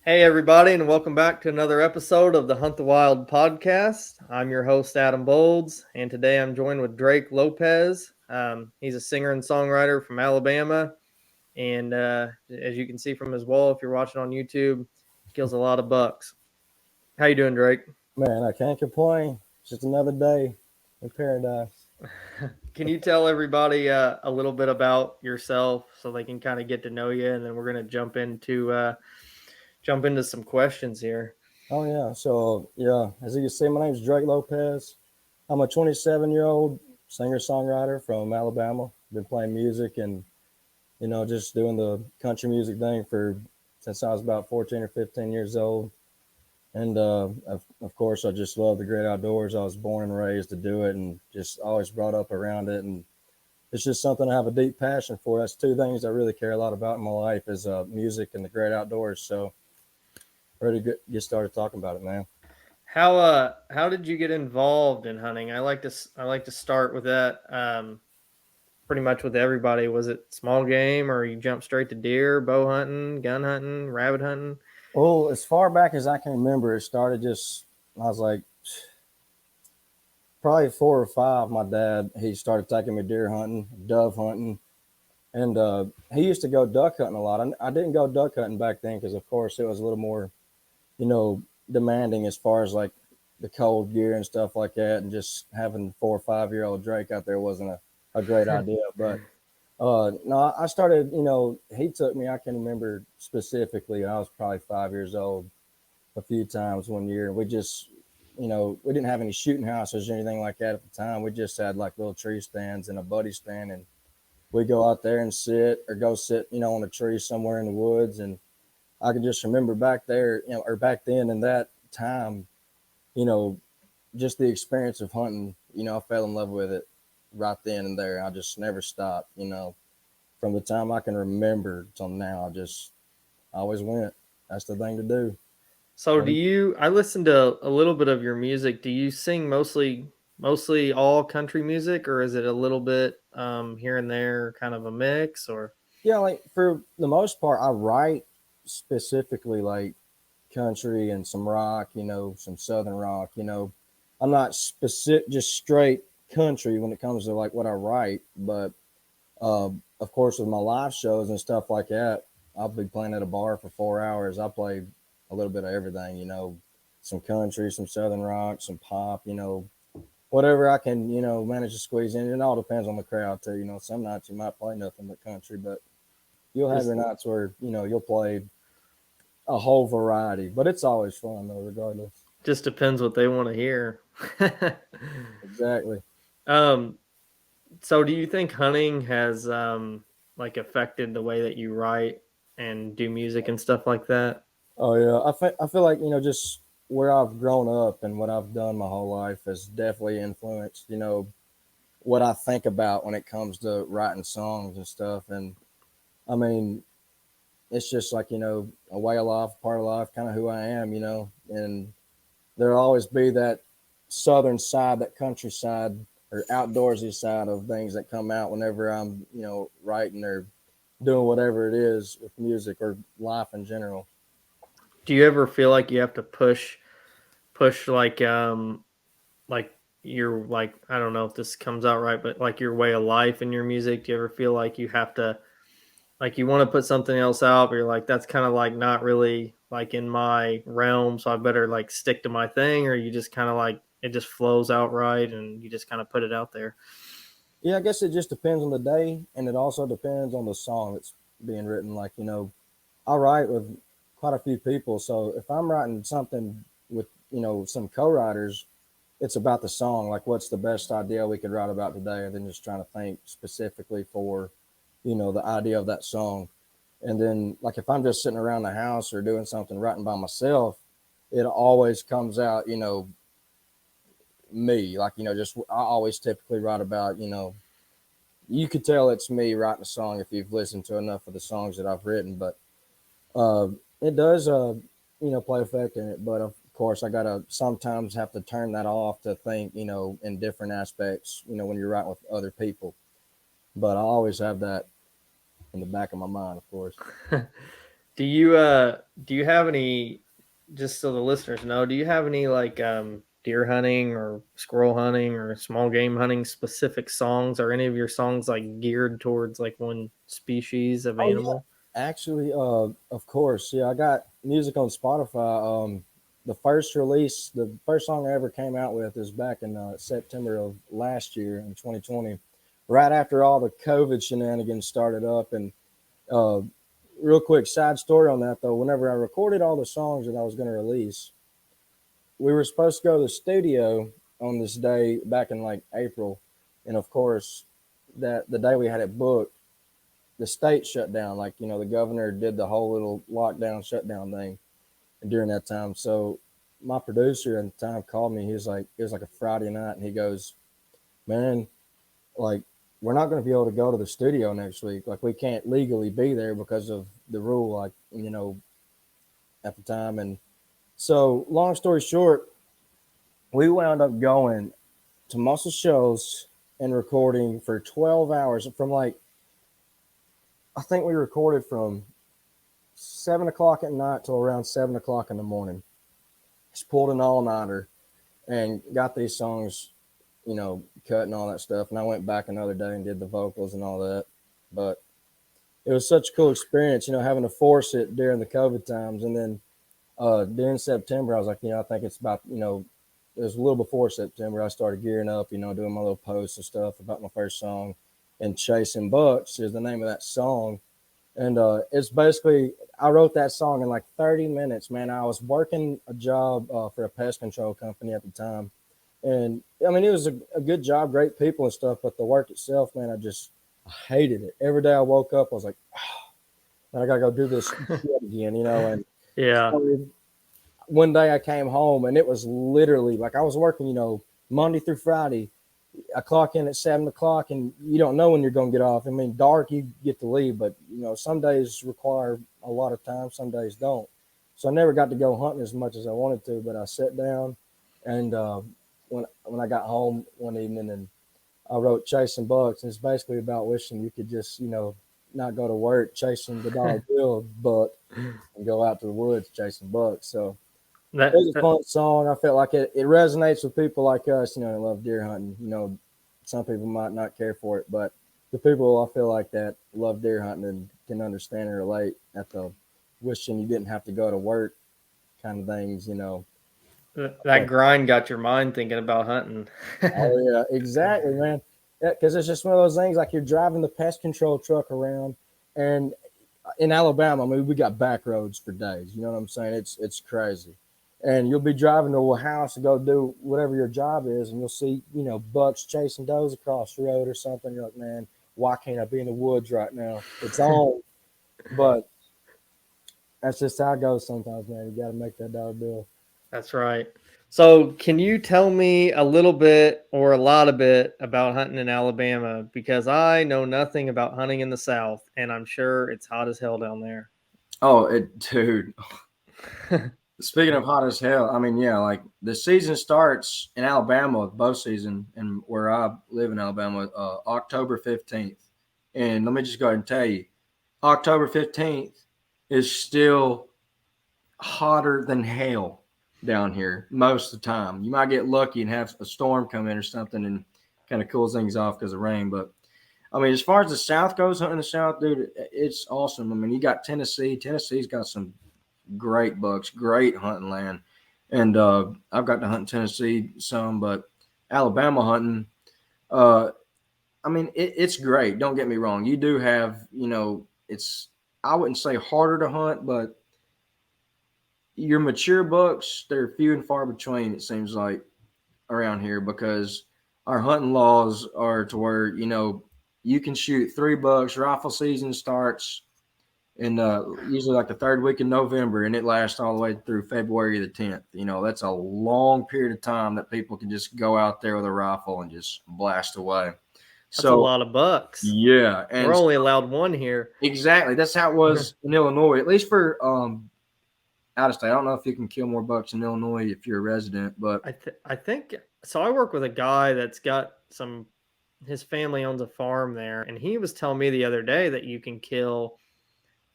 Hey, everybody, and welcome back to another episode of the Hunt the Wild podcast. I'm your host, Adam Bowlds, and today I'm joined with Drake Lopez. He's a singer and songwriter from Alabama, and as you can see from his wall, if you're watching on YouTube, kills a lot of bucks. How you doing, Drake? Man, I can't complain. It's just another day in paradise. Can you tell everybody a little bit about yourself so they can kind of get to know you, and then we're gonna jump into some questions here. Oh yeah, as you can see, my name is Drake Lopez. I'm a 27-year-old singer-songwriter from Alabama. Been playing music and just doing the country music thing for since I was about 14 or 15 years old. And of course, I just love the great outdoors. I was born and raised to do it, and just always brought up around it. And it's just something I have a deep passion for. That's two things I really care a lot about in my life is music and the great outdoors. So ready to get started talking about it, man. How did you get involved in hunting? I like to start with that. Pretty much with everybody. Was it small game, or you jump straight to deer, bow hunting, gun hunting, rabbit hunting? Well, as far back as I can remember, it started just I was like probably 4 or 5. My dad he started taking me deer hunting, dove hunting, and he used to go duck hunting a lot. I didn't go duck hunting back then because, of course, it was a little more you know demanding as far as like the cold gear and stuff like that, and just having 4 or 5-year-old Drake out there wasn't a great idea. But no, I started. He took me. I can remember specifically. I was probably 5 years old. A few times one year, and we just, we didn't have any shooting houses or anything like that at the time. We just had like little tree stands and a buddy stand, and we go out there and sit or go sit, on a tree somewhere in the woods. And I can just remember back there, or back then in that time, you know, just the experience of hunting. I fell in love with it right then and there. I just never stopped. From the time I can remember till now, I always went. That's the thing to do. So What do do you- you? I listened to a little bit of your music. Do you sing mostly all country music, or is it a little bit here and there, kind of a mix? Or Yeah, like for the most part, I write specifically like country and some rock, some southern rock. I'm not specific, just straight country when it comes to like what I write. But of course, with my live shows and stuff like that, I'll be playing at a bar for 4 hours. I play a little bit of everything, some country, some southern rock, some pop, whatever I can, manage to squeeze in. It all depends on the crowd too. Some nights you might play nothing but country, but you'll have just your nights where you'll play a whole variety, but it's always fun though, regardless. just depends what they want to hear. Exactly. um, So do you think hunting has like affected the way that you write and do music and stuff like that? Oh yeah, I feel like just where I've grown up and what I've done my whole life has definitely influenced what I think about when it comes to writing songs and stuff. And I mean, it's just like a way of life, part of life, kind of who I am. And there'll always be that southern side, that countryside or outdoorsy side of things that come out whenever I'm, writing or doing whatever it is with music or life in general. Do you ever feel like you have to push like your like I don't know if this comes out right, but like your way of life in your music? Do you ever feel like you have to like you want to put something else out, but you're like that's kind of like not really like in my realm, so I better like stick to my thing, or you just kind of like it just flows out right and you just kind of put it out there? Yeah, I guess it just depends on the day, and it also depends on the song that's being written. Like, I write with quite a few people, so if I'm writing something with some co-writers, it's about the song. Like, what's the best idea we could write about today, and then just trying to think specifically for the idea of that song. And then, like, if I'm just sitting around the house or doing something writing by myself, it always comes out, me. Like, just I always typically write about, you could tell it's me writing a song if you've listened to enough of the songs that I've written. But uh, it does, play effect in it. But of course, I gotta sometimes have to turn that off to think, in different aspects, when you're writing with other people. But I always have that in the back of my mind, of course. do you have any, just so the listeners know, do you have any like deer hunting or squirrel hunting or small game hunting specific songs? Are any of your songs like geared towards like one species of Oh yeah, animal? actually, of course, yeah. I got music on Spotify. The first release, the first song I ever came out with is back in September of last year in 2020, right after all the COVID shenanigans started up. And uh, real quick side story on that though, whenever I recorded all the songs that I was going to release, we were supposed to go to the studio on this day back in like April, and of course, that the day we had it booked, the state shut down. Like, the governor did the whole little lockdown shutdown thing during that time. So my producer at the time called me. He was like, it was like a Friday night, and he goes, "Man, like we're not going to be able to go to the studio next week. Like we can't legally be there because of the rule. Like at the time." And so, long story short, we wound up going to Muscle Shoals and recording for 12 hours from like I think we recorded from 7 o'clock at night till around 7 o'clock in the morning. Just pulled an all nighter and got these songs, cut and all that stuff. And I went back another day and did the vocals and all that. But it was such a cool experience, having to force it during the COVID times. And then during September, I was like, I think it's about, it was a little before September. I started gearing up, doing my little posts and stuff about my first song. And Chasing Bucks is the name of that song. And it's basically, I wrote that song in like 30 minutes, man. I was working a job for a pest control company at the time. And I mean, it was a good job, great people and stuff, but the work itself, man, I hated it. Every day I woke up, I was like, oh, I got to go do this shit again, And Yeah, so one day I came home and it was literally like I was working, Monday through Friday. I clock in at 7 o'clock, and you don't know when you're going to get off. I mean, dark, you get to leave, but some days require a lot of time, some days don't. So I never got to go hunting as much as I wanted to. But I sat down, and when I got home one evening, and I wrote "Chasing Bucks," and it's basically about wishing you could just not go to work chasing the dollar bill, but and go out to the woods chasing bucks. So it that, was a fun song. I felt like it resonates with people like us, that love deer hunting. Some people might not care for it, but the people I feel like that love deer hunting and can understand and relate at the wishing you didn't have to go to work kind of things. that grind got your mind thinking about hunting. Oh yeah, exactly, man. Yeah, because it's just one of those things like you're driving the pest control truck around, and in Alabama, I mean, we got back roads for days. You know what I'm saying? It's crazy, and you'll be driving to a house to go do whatever your job is, and you'll see bucks chasing does across the road or something. You're like, man, why can't I be in the woods right now? It's on, but that's just how it goes sometimes, man. You got to make that dollar bill. That's right. So, can you tell me a little bit or a lot of bit about hunting in Alabama? Because I know nothing about hunting in the South, and I'm sure it's hot as hell down there. Oh, dude. Speaking of hot as hell, I mean, yeah, like the season starts in Alabama, bow season, and where I live in Alabama, October 15th. And let me just go ahead and tell you, October 15th is still hotter than hell down here most of the time. You might get lucky and have a storm come in or something and kind of cools things off because of rain. But I mean, as far as the South goes, hunting the South, dude, it's awesome. I mean, you got Tennessee. Tennessee's got some great bucks, great hunting land. And I've got to hunt in Tennessee some, but Alabama hunting, uh, I mean, it's great. Don't get me wrong. You do have, it's, I wouldn't say harder to hunt, but your mature bucks, they're few and far between, it seems like, around here because our hunting laws are to where, you can shoot 3 bucks. Rifle season starts in usually like the third week in November, and it lasts all the way through February the 10th. That's a long period of time that people can just go out there with a rifle and just blast away. That's a So lot of bucks. yeah, We're and only allowed one here. exactly that's how it was in Illinois, at least for out of state. I don't know if you can kill more bucks in Illinois if you're a resident, but I think so. I work with a guy that's got some. His family owns a farm there, and he was telling me the other day that you can kill,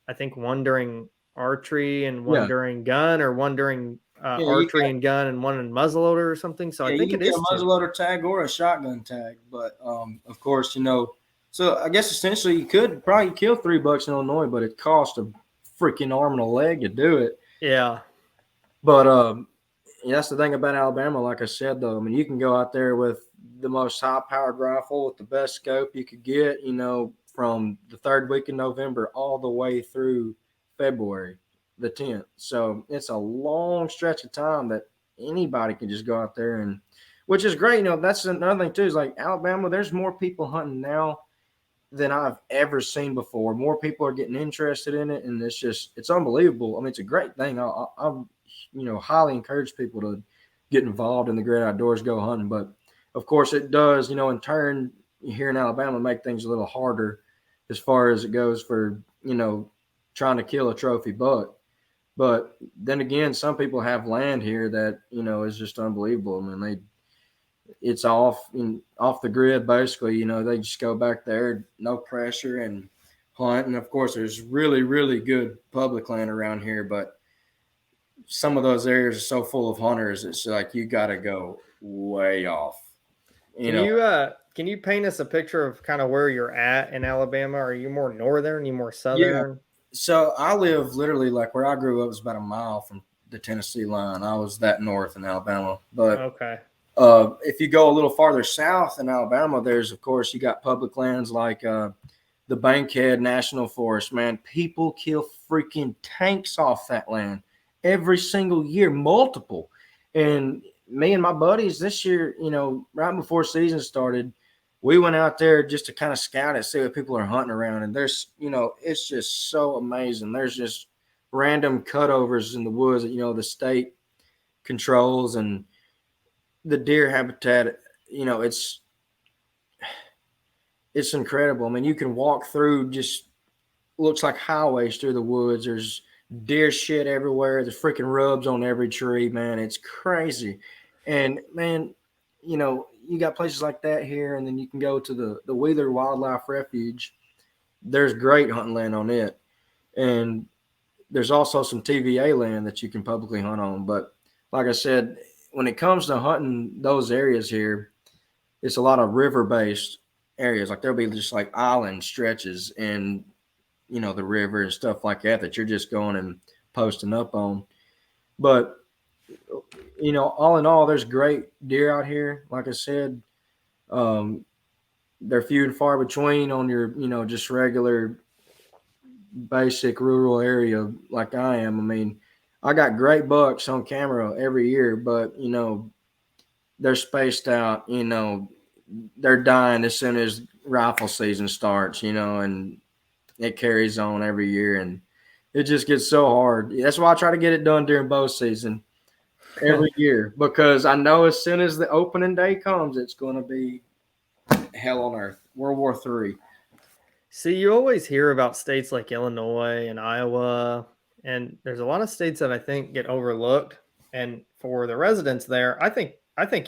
I think one during archery and one Yeah, during gun, or one during yeah, you archery and gun and one in muzzleloader or something. So I Yeah, think you it can get is a two. muzzleloader tag or a shotgun tag, but of course, So I guess essentially you could probably kill $3 in Illinois, but it costs a freaking arm and a leg to do it. Yeah. But that's the thing about Alabama. Like I said, though, I mean, you can go out there with the most high-powered rifle with the best scope you could get. From the third week in November all the way through February the 10th. So it's a long stretch of time that anybody can just go out there and, which is great. That's another thing too. Is like Alabama. There's more people hunting now than I've ever seen before. More people are getting interested in it, and it's unbelievable. I mean, it's a great thing. I highly encourage people to get involved in the great outdoors, go hunting. But of course, it does, in turn, here in Alabama, make things a little harder as far as it goes for trying to kill a trophy buck. But then again, some people have land here that is just unbelievable. I mean, it's off the grid basically. They just go back there, no pressure, and hunt. And of course, there's really really good public land around here, but some of those areas are so full of hunters. It's like you got to go way off. You know, Can you paint us a picture of kind of where you're at in Alabama? Are you more northern? Are you more yeah. southern? So I live literally like where I grew up was about a mile from the Tennessee line. I was that north in Alabama, but Okay. if you go a little farther south in Alabama, there's of course you got public lands like the Bankhead National Forest. Man, people kill freaking tanks off that land every single year, multiple. And me and my buddies this year, right before season started, we went out there just to kind of scout it, see what people are hunting around. And it's just so amazing. There's just random cutovers in the woods that the state controls, and the deer habitat, it's incredible. I mean, you can walk through just looks like highways through the woods. There's deer shit everywhere. There's freaking rubs on every tree, man. It's crazy. And man, you got places like that here, and then you can go to the Wheeler Wildlife Refuge. There's great hunting land on it. And there's also some TVA land that you can publicly hunt on. But like I said, when it comes to hunting those areas here, it's a lot of river based areas. Like there'll be just like island stretches in, the river and stuff like that you're just going and posting up on. But, all in all, there's great deer out here. Like I said, um, they're few and far between on your, just regular basic rural area like I am. I mean, I got great bucks on camera every year, but they're spaced out. They're dying as soon as rifle season starts. And it carries on every year, and it just gets so hard. That's why I try to get it done during bow season every year, because I know as soon as the opening day comes, it's going to be hell on earth, World War III. See, you always hear about states like Illinois and Iowa, and there's a lot of states that I think get overlooked. And for the residents there, I think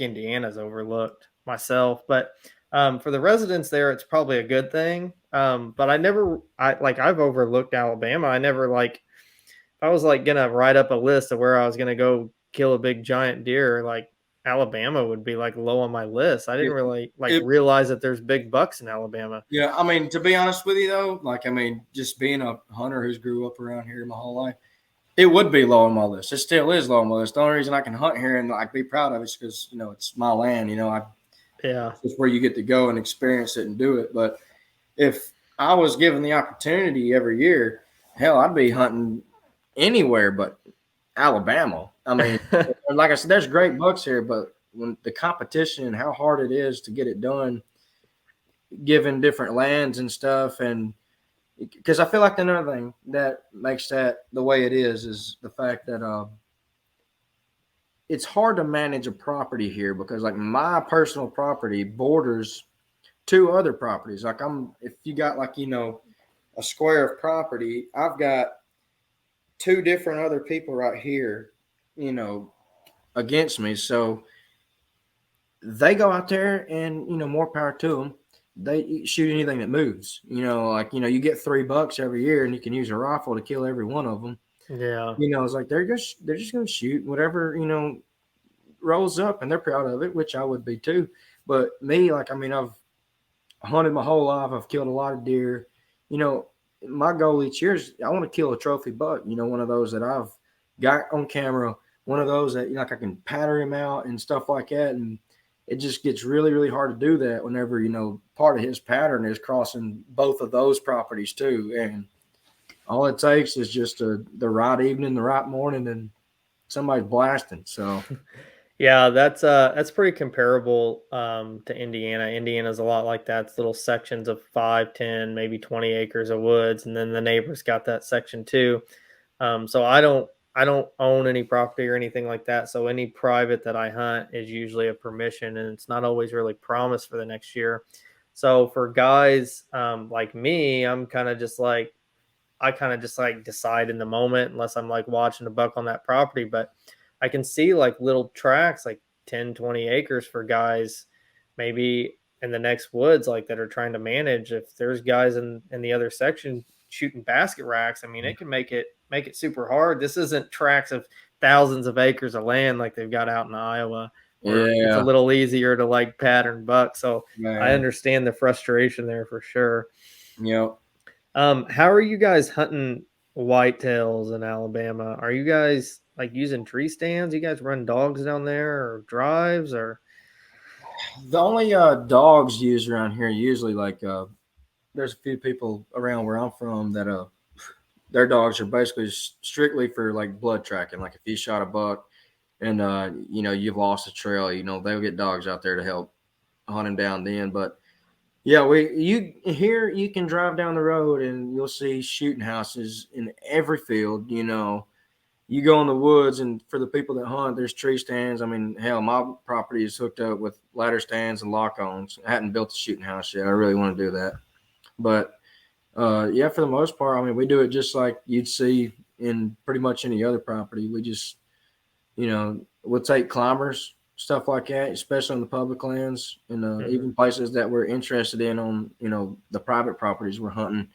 Indiana's overlooked myself, but for the residents there, it's probably a good thing. But I've overlooked Alabama. I never like, if I was like gonna write up a list of where I was gonna go kill a big giant deer, like Alabama would be like low on my list. I didn't It, really like it, realize that there's big bucks in Alabama. yeah, I mean, to be honest with you, though, just being a hunter who's grew up around here my whole life, it would be low on my list. It still is low on my list. The only reason I can hunt here and like be proud of it is because it's my land. Yeah. It's where you get to go and experience it and do it. But if I was given the opportunity every year, hell, I'd be hunting anywhere but Alabama. I mean, like I said, there's great bucks here, but when the competition and how hard it is to get it done, given different lands and stuff, and because I feel like another thing that makes that the way it is the fact that it's hard to manage a property here because like my personal property borders two other properties. Like if you got like a square of property, I've got two different other people right here, you know, against me. So they go out there and, more power to them. They shoot anything that moves, like, you get $3 every year and you can use a rifle to kill every one of them. Yeah. It's like they're just going to shoot whatever rolls up, and they're proud of it, which I would be too. But me, like, I mean, I've hunted my whole life. I've killed a lot of deer. You know, my goal each year is I want to kill a trophy buck. One of those that I've got on camera. One of those that like I can pattern him out and stuff like that. And it just gets really, really hard to do that whenever part of his pattern is crossing both of those properties too. And all it takes is just the right evening, the right morning, and somebody's blasting. So Yeah, that's pretty comparable to Indiana. Indiana's a lot like that. It's little sections of 5, 10, maybe 20 acres of woods, and then the neighbors got that section too. So I don't own any property or anything like that. So any private that I hunt is usually a permission, and it's not always really promised for the next year. So for guys like me, I kind of just like decide in the moment, unless I'm like watching a buck on that property. But I can see like little tracks, like 10, 20 acres for guys, maybe in the next woods, like that are trying to manage. If there's guys in the other section shooting basket racks, I mean, it can make it super hard. This isn't tracks of thousands of acres of land like they've got out in Iowa, where it's a yeah, little easier to like pattern buck. So I man, understand the frustration there for sure. yep. How are you guys hunting whitetails in Alabama? Are you guys like using tree stands? You guys run dogs down there or drives or The only dogs used around here usually like there's a few people around where I'm from that their dogs are basically strictly for like blood tracking. Like if you shot a buck and you've lost a trail, they'll get dogs out there to help hunt him down then. But yeah, you can drive down the road and you'll see shooting houses in every field. You go in the woods, and for the people that hunt, there's tree stands. I mean, hell, my property is hooked up with ladder stands and lock-ons. I hadn't built a shooting house yet. I really want to do that, but yeah, for the most part, I mean, we do it just like you'd see in pretty much any other property. We just, we'll take climbers, stuff like that, especially on the public lands and Mhm. even places that we're interested in on, the private properties we're hunting.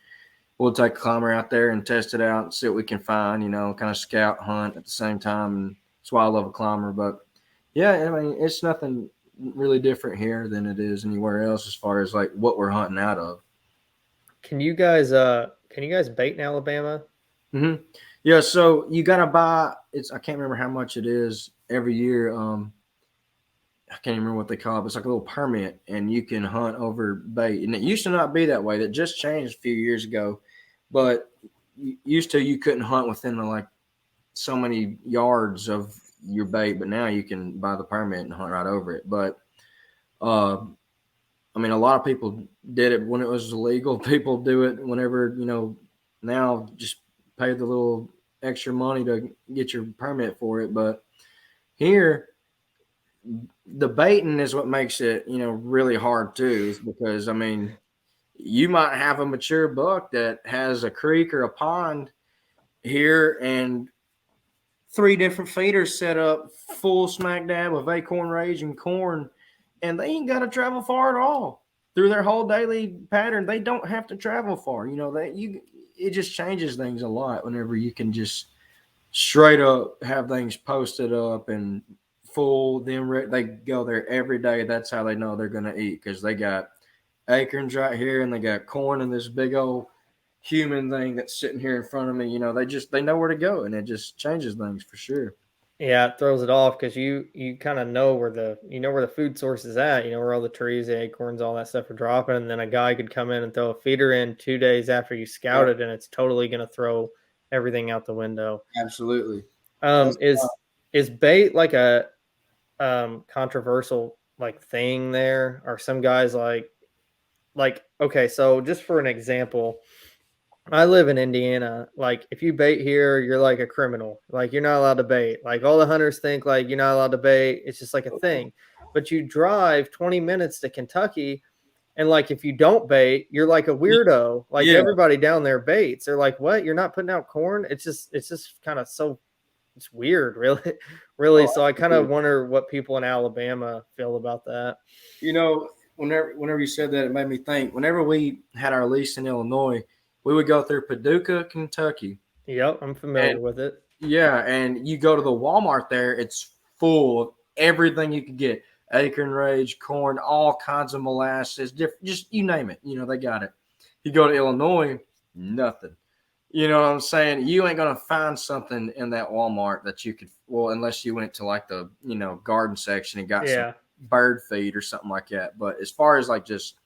We'll take a climber out there and test it out and see what we can find, kind of scout hunt at the same time. And that's why I love a climber. But yeah, I mean, it's nothing really different here than it is anywhere else as far as like what we're hunting out of. can you guys bait in Alabama? hmm Yeah, so you gotta buy. It's I can't remember how much it is every year. I can't even remember what they call it. But it's like a little permit, and you can hunt over bait. And it used to not be that way. That just changed a few years ago. But used to you couldn't hunt within like so many yards of your bait, but now you can buy the permit and hunt right over it. But uh, I mean, a lot of people did it when it was illegal. People do it whenever now just pay the little extra money to get your permit for it. But here, the baiting is what makes it really hard too, is because I mean, you might have a mature buck that has a creek or a pond here and three different feeders set up full smack dab of acorn rage and corn, and they ain't got to travel far at all through their whole daily pattern. They don't have to travel far. It just changes things a lot whenever you can just straight up have things posted up and full. They go there every day. That's how they know they're gonna eat because they got acorns right here and they got corn in this big old human thing that's sitting here in front of me. They know where to go, and it just changes things for sure. Yeah, it throws it off because you kind of know where the food source is at. You know where all the trees, the acorns, all that stuff are dropping, and then a guy could come in and throw a feeder in 2 days after you Yep, scouted, and it's totally gonna throw everything out the window. absolutely. Um, That's is is bait like a controversial like thing there? Are some guys like okay, so just for an example, I live in Indiana. Like, if you bait here, you're like a criminal. Like, you're not allowed to bait. Like, all the hunters think like you're not allowed to bait. It's just like a thing. But you drive 20 minutes to Kentucky, and like if you don't bait, you're like a weirdo. Like yeah. everybody down there baits. They're like, "What? You're not putting out corn?" It's just kind of so it's weird, really, really. Oh, So I kind of absolutely. wonder what people in Alabama feel about that. Whenever you said that, it made me think. Whenever we had our lease in Illinois, we would go through Paducah, Kentucky, Yep, I'm And familiar with it. yeah, and you go to the Walmart there, it's full of everything you could get. Acorn Rage, corn, all kinds of molasses, different, just you name it. They got it. You go to Illinois, nothing. You know what I'm saying? You ain't gonna find something in that Walmart that you could, well, unless you went to like the garden section and got some Yeah. bird feed or something like that. But as far as like just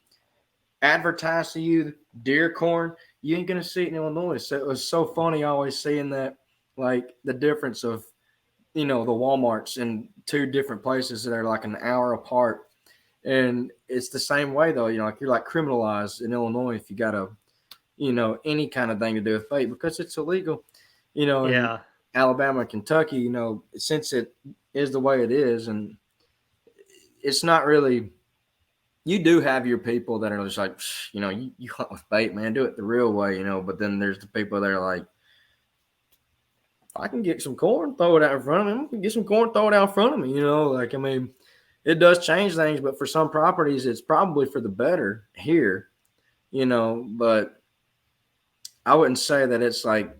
advertised to you deer corn, you ain't gonna see it in Illinois. So it was so funny always seeing that, like the difference of the WalMarts in two different places that are like an hour apart. And it's the same way though, like you're like criminalized in Illinois if you got a any kind of thing to do with vape because it's illegal. In Yeah. Alabama and Kentucky, since it is the way it is, and it's not really. You do have your people that are just like, you hunt with bait, man, do it the real way, But then there's the people that are like, I can get some corn, throw it out in front of me. I can get some corn, throw it out in front of me, Like, I mean, it does change things, but for some properties, it's probably for the better here, But I wouldn't say that it's like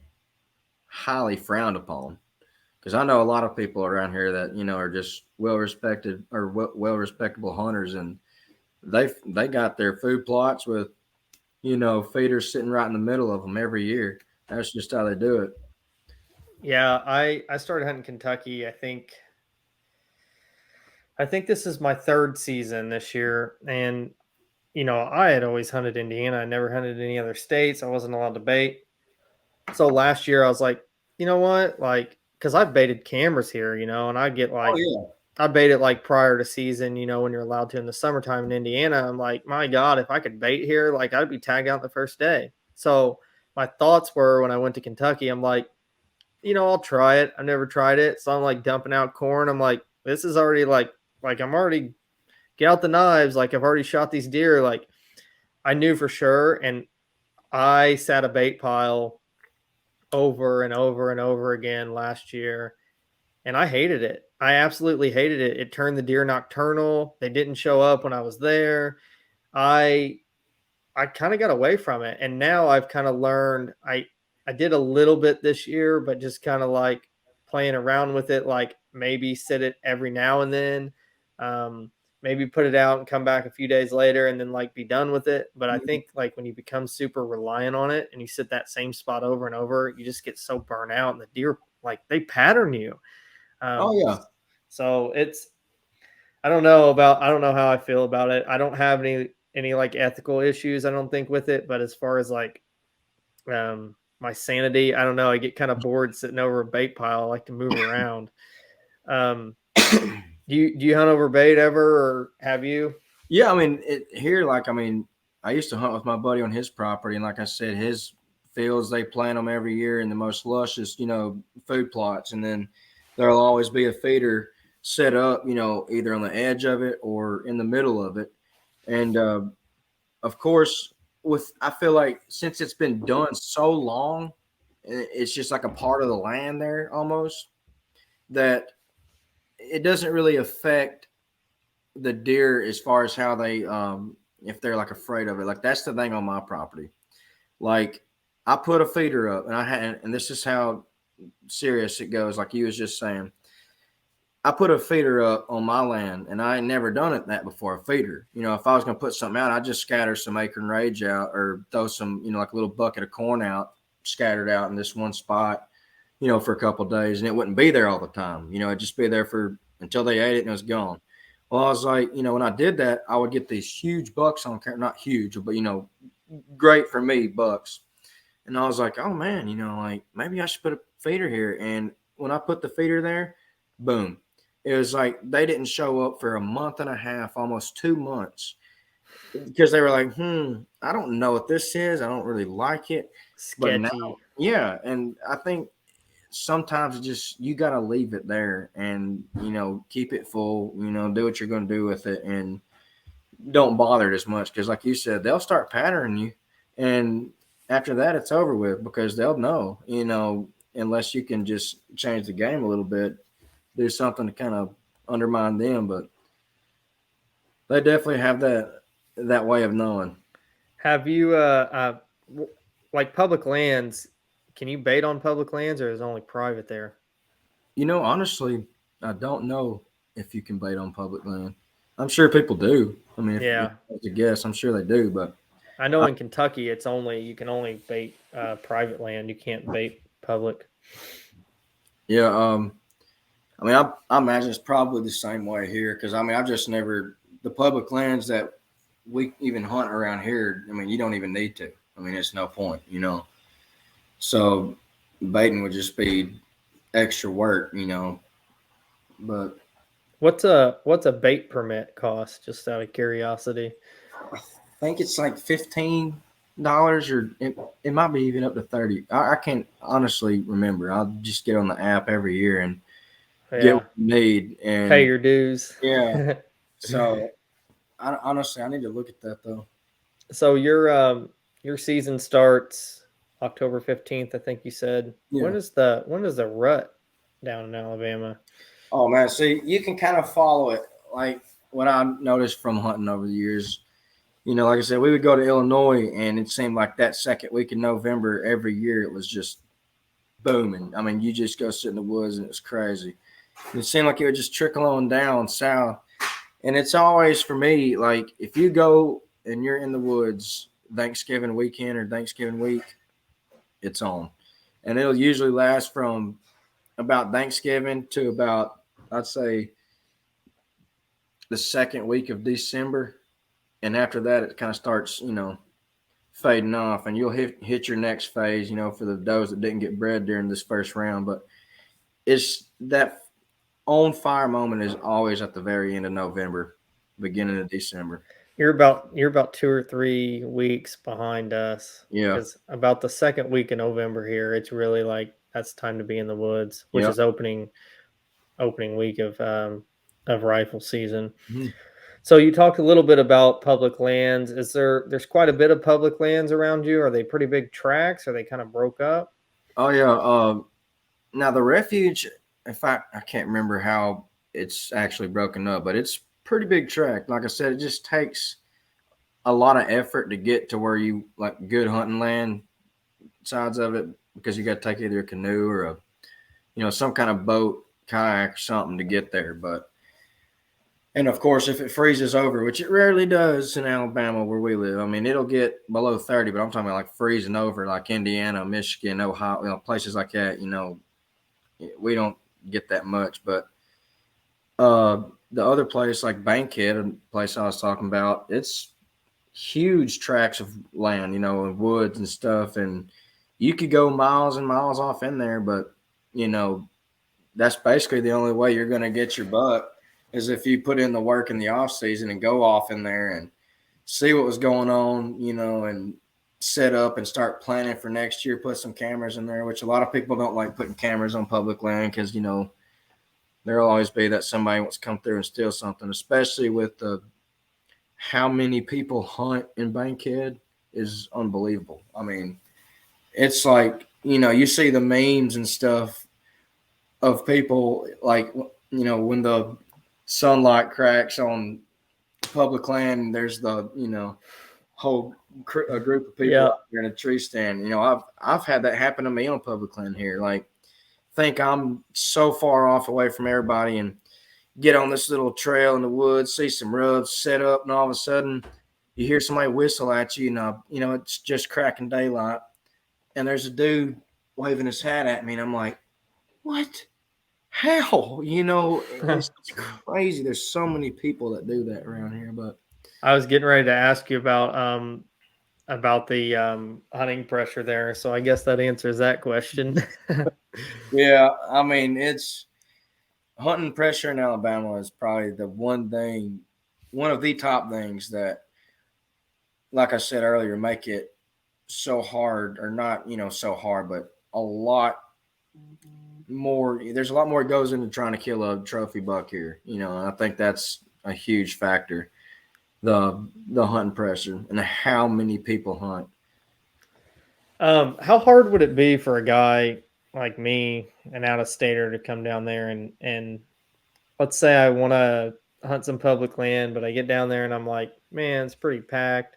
highly frowned upon because I know a lot of people around here that are just well respected or well respectable hunters, and they got their food plots with feeders sitting right in the middle of them every year. That's just how they do it. Yeah, I started hunting Kentucky. I think this is my third season this year, and I had always hunted Indiana. I never hunted any other states. I wasn't allowed to bait. So last year I was like, you know what? Like, because I've baited cameras here, and I get Oh like, yeah. I baited like prior to season, when you're allowed to in the summertime in Indiana. I'm like, my God, if I could bait here, like I'd be tagged out the first day. So my thoughts were when I went to Kentucky, I'm like, I'll try it. I've never tried it. So I'm like dumping out corn. I'm like, this is already like I'm already get out the knives. Like I've already shot these deer. Like I knew for sure. And I sat a bait pile over and over and over again last year. And I hated it. I absolutely hated it. It turned the deer nocturnal. They didn't show up when I was there. I I kind of got away from it, and now I've kind of learned. I did a little bit this year, but just kind of like playing around with it, like maybe sit it every now and then, um, maybe put it out and come back a few days later, and then like be done with it. But I think like when you become super reliant on it and you sit that same spot over and over, you just get so burnt out, and the deer like they pattern you. Oh Um, yeah. so it's I don't know how I feel about it. I don't have any like ethical issues I don't think with it, but as far as like my sanity, I don't know. I get kind of bored sitting over a bait pile. I like to move around. Um do you hunt over bait ever or have you? Yeah, I mean, here, like, I mean, I used to hunt with my buddy on his property, and like I said, his fields they plant them every year in the most luscious, food plots, and then there'll always be a feeder set up, either on the edge of it or in the middle of it, and of course, with I feel like since it's been done so long, it's just like a part of the land there almost that it doesn't really affect the deer as far as how they if they're like afraid of it. Like that's the thing on my property. Like I put a feeder up and I had and this is how serious it goes, like you was just saying. I put a feeder up on my land and I ain't never done it that before, a feeder. If I was gonna put something out, I'd just scatter some acorn rage out or throw some, like a little bucket of corn out, scattered out in this one spot, for a couple of days, and it wouldn't be there all the time. It'd just be there for until they ate it and it was gone. Well, I was like, when I did that, I would get these huge bucks on camera, not huge, but great for me bucks. And I was like, oh man, like maybe I should put a feeder here. And when I put the feeder there, boom, it was like they didn't show up for a month and a half, almost 2 months, because they were like, I don't know what this is. I don't really like it. But now, Sketchy. yeah, and I think sometimes just you got to leave it there and keep it full, do what you're going to do with it and don't bother it as much because like you said they'll start patterning you, and after that it's over with because they'll know, unless you can just change the game a little bit, do something to kind of undermine them, but they definitely have that way of knowing. Have you like public lands? can you bait on public lands, or is it only private there? Honestly, I don't know if you can bait on public land. I'm sure people do. I mean, if Yeah, I was to guess, I'm sure they do. But I know in Kentucky you can only bait private land. You can't bait public. yeah, I mean, I imagine it's probably the same way here because I mean, I've just never the public lands that we even hunt around here. I mean, you don't even need to. I mean, it's no point. So baiting would just be extra work. But What's a bait permit cost? Just out of curiosity. I think it's like $15, or it might be even up to 30. I can't honestly remember. I'll just get on the app every year and get Yeah, what you need. pay And your dues. yeah, so honestly, I need to look at that though. So your season starts October 15th, I think you said. Yeah. When is the rut down in Alabama? Oh man, see, you can kind of follow it. Like what I noticed from hunting over the years, like I said, we would go to Illinois, and it seemed like that second week in November every year it was just booming. I mean, you just go sit in the woods, and it was crazy. And it seemed like it would just trickle on down south. And it's always for me, like if you go and you're in the woods Thanksgiving weekend or Thanksgiving week, it's on. And it'll usually last from about Thanksgiving to about, I'd say, the second week of December. And after that, it kind of starts, fading off. And you'll hit your next phase, for the does that didn't get bred during this first round. But it's that on fire moment is always at the very end of November, beginning of December. You're about 2 or 3 weeks behind us. Yeah. Because about the second week in November here, it's really like that's time to be in the woods, which Yeah. is opening week of rifle season. Mm-hmm. So you talked a little bit about public lands. There's quite a bit of public lands around you? Are they pretty big tracts? Are they kind of broke up? Oh yeah. Now the refuge, if I can't remember how it's actually broken up, but it's pretty big tract. Like I said, it just takes a lot of effort to get to where you like good hunting land sides of it, because you got to take either a canoe or some kind of boat, kayak, or something to get there. And of course, if it freezes over, which it rarely does in Alabama where we live, I mean, it'll get below 30, but I'm talking about like freezing over, like Indiana, Michigan, Ohio, places like that. We don't get that much. But the other place, like Bankhead, a place I was talking about, it's huge tracts of land, and woods and stuff. And you could go miles and miles off in there, but, that's basically the only way you're going to get your buck is if you put in the work in the off season and go off in there and see what was going on, and set up and start planning for next year, put some cameras in there, which a lot of people don't like putting cameras on public land because, there'll always be that somebody wants to come through and steal something, especially with how many people hunt in Bankhead is unbelievable. I mean, it's like, you see the memes and stuff of people like, when the sunlight cracks on public land, there's the, whole a group of people out there in a tree stand. I've had that happen to me on public land here. Like, think I'm so far off away from everybody and get on this little trail in the woods, see some rubs set up, and all of a sudden you hear somebody whistle at you, and it's just cracking daylight, and there's a dude waving his hat at me, and I'm like, what? How? It's crazy. There's so many people that do that around here. But I was getting ready to ask you about the hunting pressure there, so I guess that answers that question. yeah, I mean, it's hunting pressure in Alabama is probably the one of the top things that, like I said earlier, make it so hard, or not, so hard, but a lot more. There's a lot more goes into trying to kill a trophy buck here, and I think that's a huge factor. The hunting pressure and how many people hunt. How hard would it be for a guy like me, an out-of-stater, to come down there and let's say I want to hunt some public land, but I get down there and I'm like, man, it's pretty packed.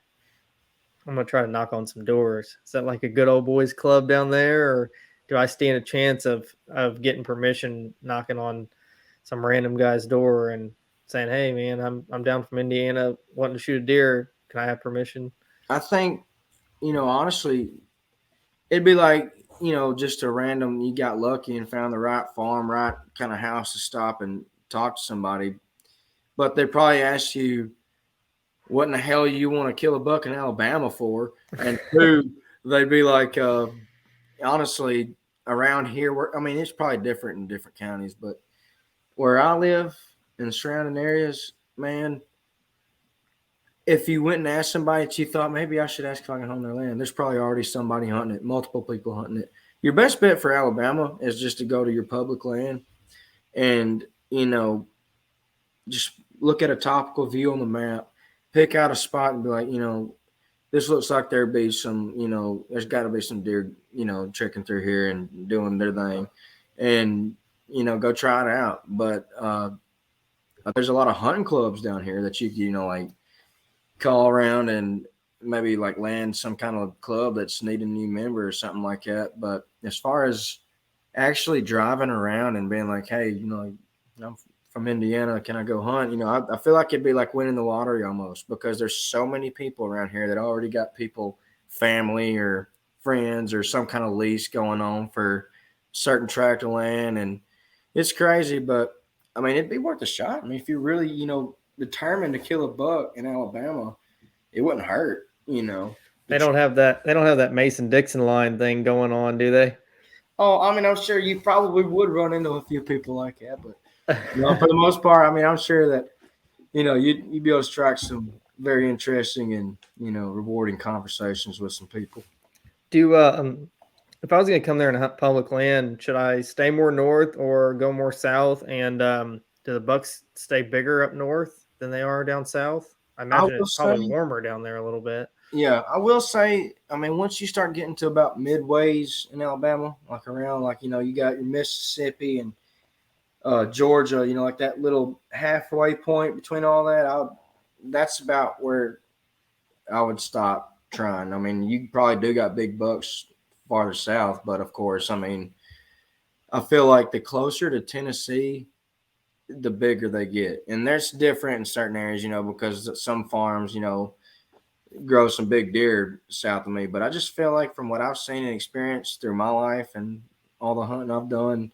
I'm gonna try to knock on some doors. Is that like a good old boys club down there, or do I stand a chance of getting permission knocking on some random guy's door and saying, "Hey, man, I'm down from Indiana, wanting to shoot a deer. Can I have permission?" I think, honestly, it'd be like, just a random, you got lucky and found the right farm, right kind of house to stop and talk to somebody. But they probably ask you, what in the hell you want to kill a buck in Alabama for? And two, they'd be like, honestly, around here, it's probably different in different counties, but where I live in the surrounding areas, man, if you went and asked somebody that you thought maybe I should ask if I can hunt their land, there's probably already somebody hunting it, multiple people hunting it. Your best bet for Alabama is just to go to your public land and, just look at a topical view on the map, pick out a spot and be like, this looks like there'd be some, there's got to be some deer, trekking through here and doing their thing, and go try it out. But there's a lot of hunting clubs down here that you like call around and maybe like land some kind of club that's needing a new member or something like that. But as far as actually driving around and being like, hey, I'm from Indiana, can I go hunt? I feel like it'd be like winning the lottery almost, because there's so many people around here that already got people, family or friends or some kind of lease going on for certain tract of land. And it's crazy, but it'd be worth a shot. If you're really, determined to kill a buck in Alabama, it wouldn't hurt, They don't have that. They don't have that Mason Dixon line thing going on, do they? Oh, I'm sure you probably would run into a few people like that, but for the most part, I'm sure that you'd be able to strike some very interesting and rewarding conversations with some people. Do if I was going to come there and hunt public land, should I stay more north or go more south? And do the bucks stay bigger up north than they are down south? I imagine it's probably warmer down there a little bit. Yeah, I will say, once you start getting to about midways in Alabama, like around, like, you got your Mississippi and Georgia, like that little halfway point between all that, that's about where I would stop trying. You probably do got big bucks farther south, but of course, I feel like the closer to Tennessee, the bigger they get. And that's different in certain areas, because some farms, grow some big deer south of me. But I just feel like from what I've seen and experienced through my life and all the hunting I've done,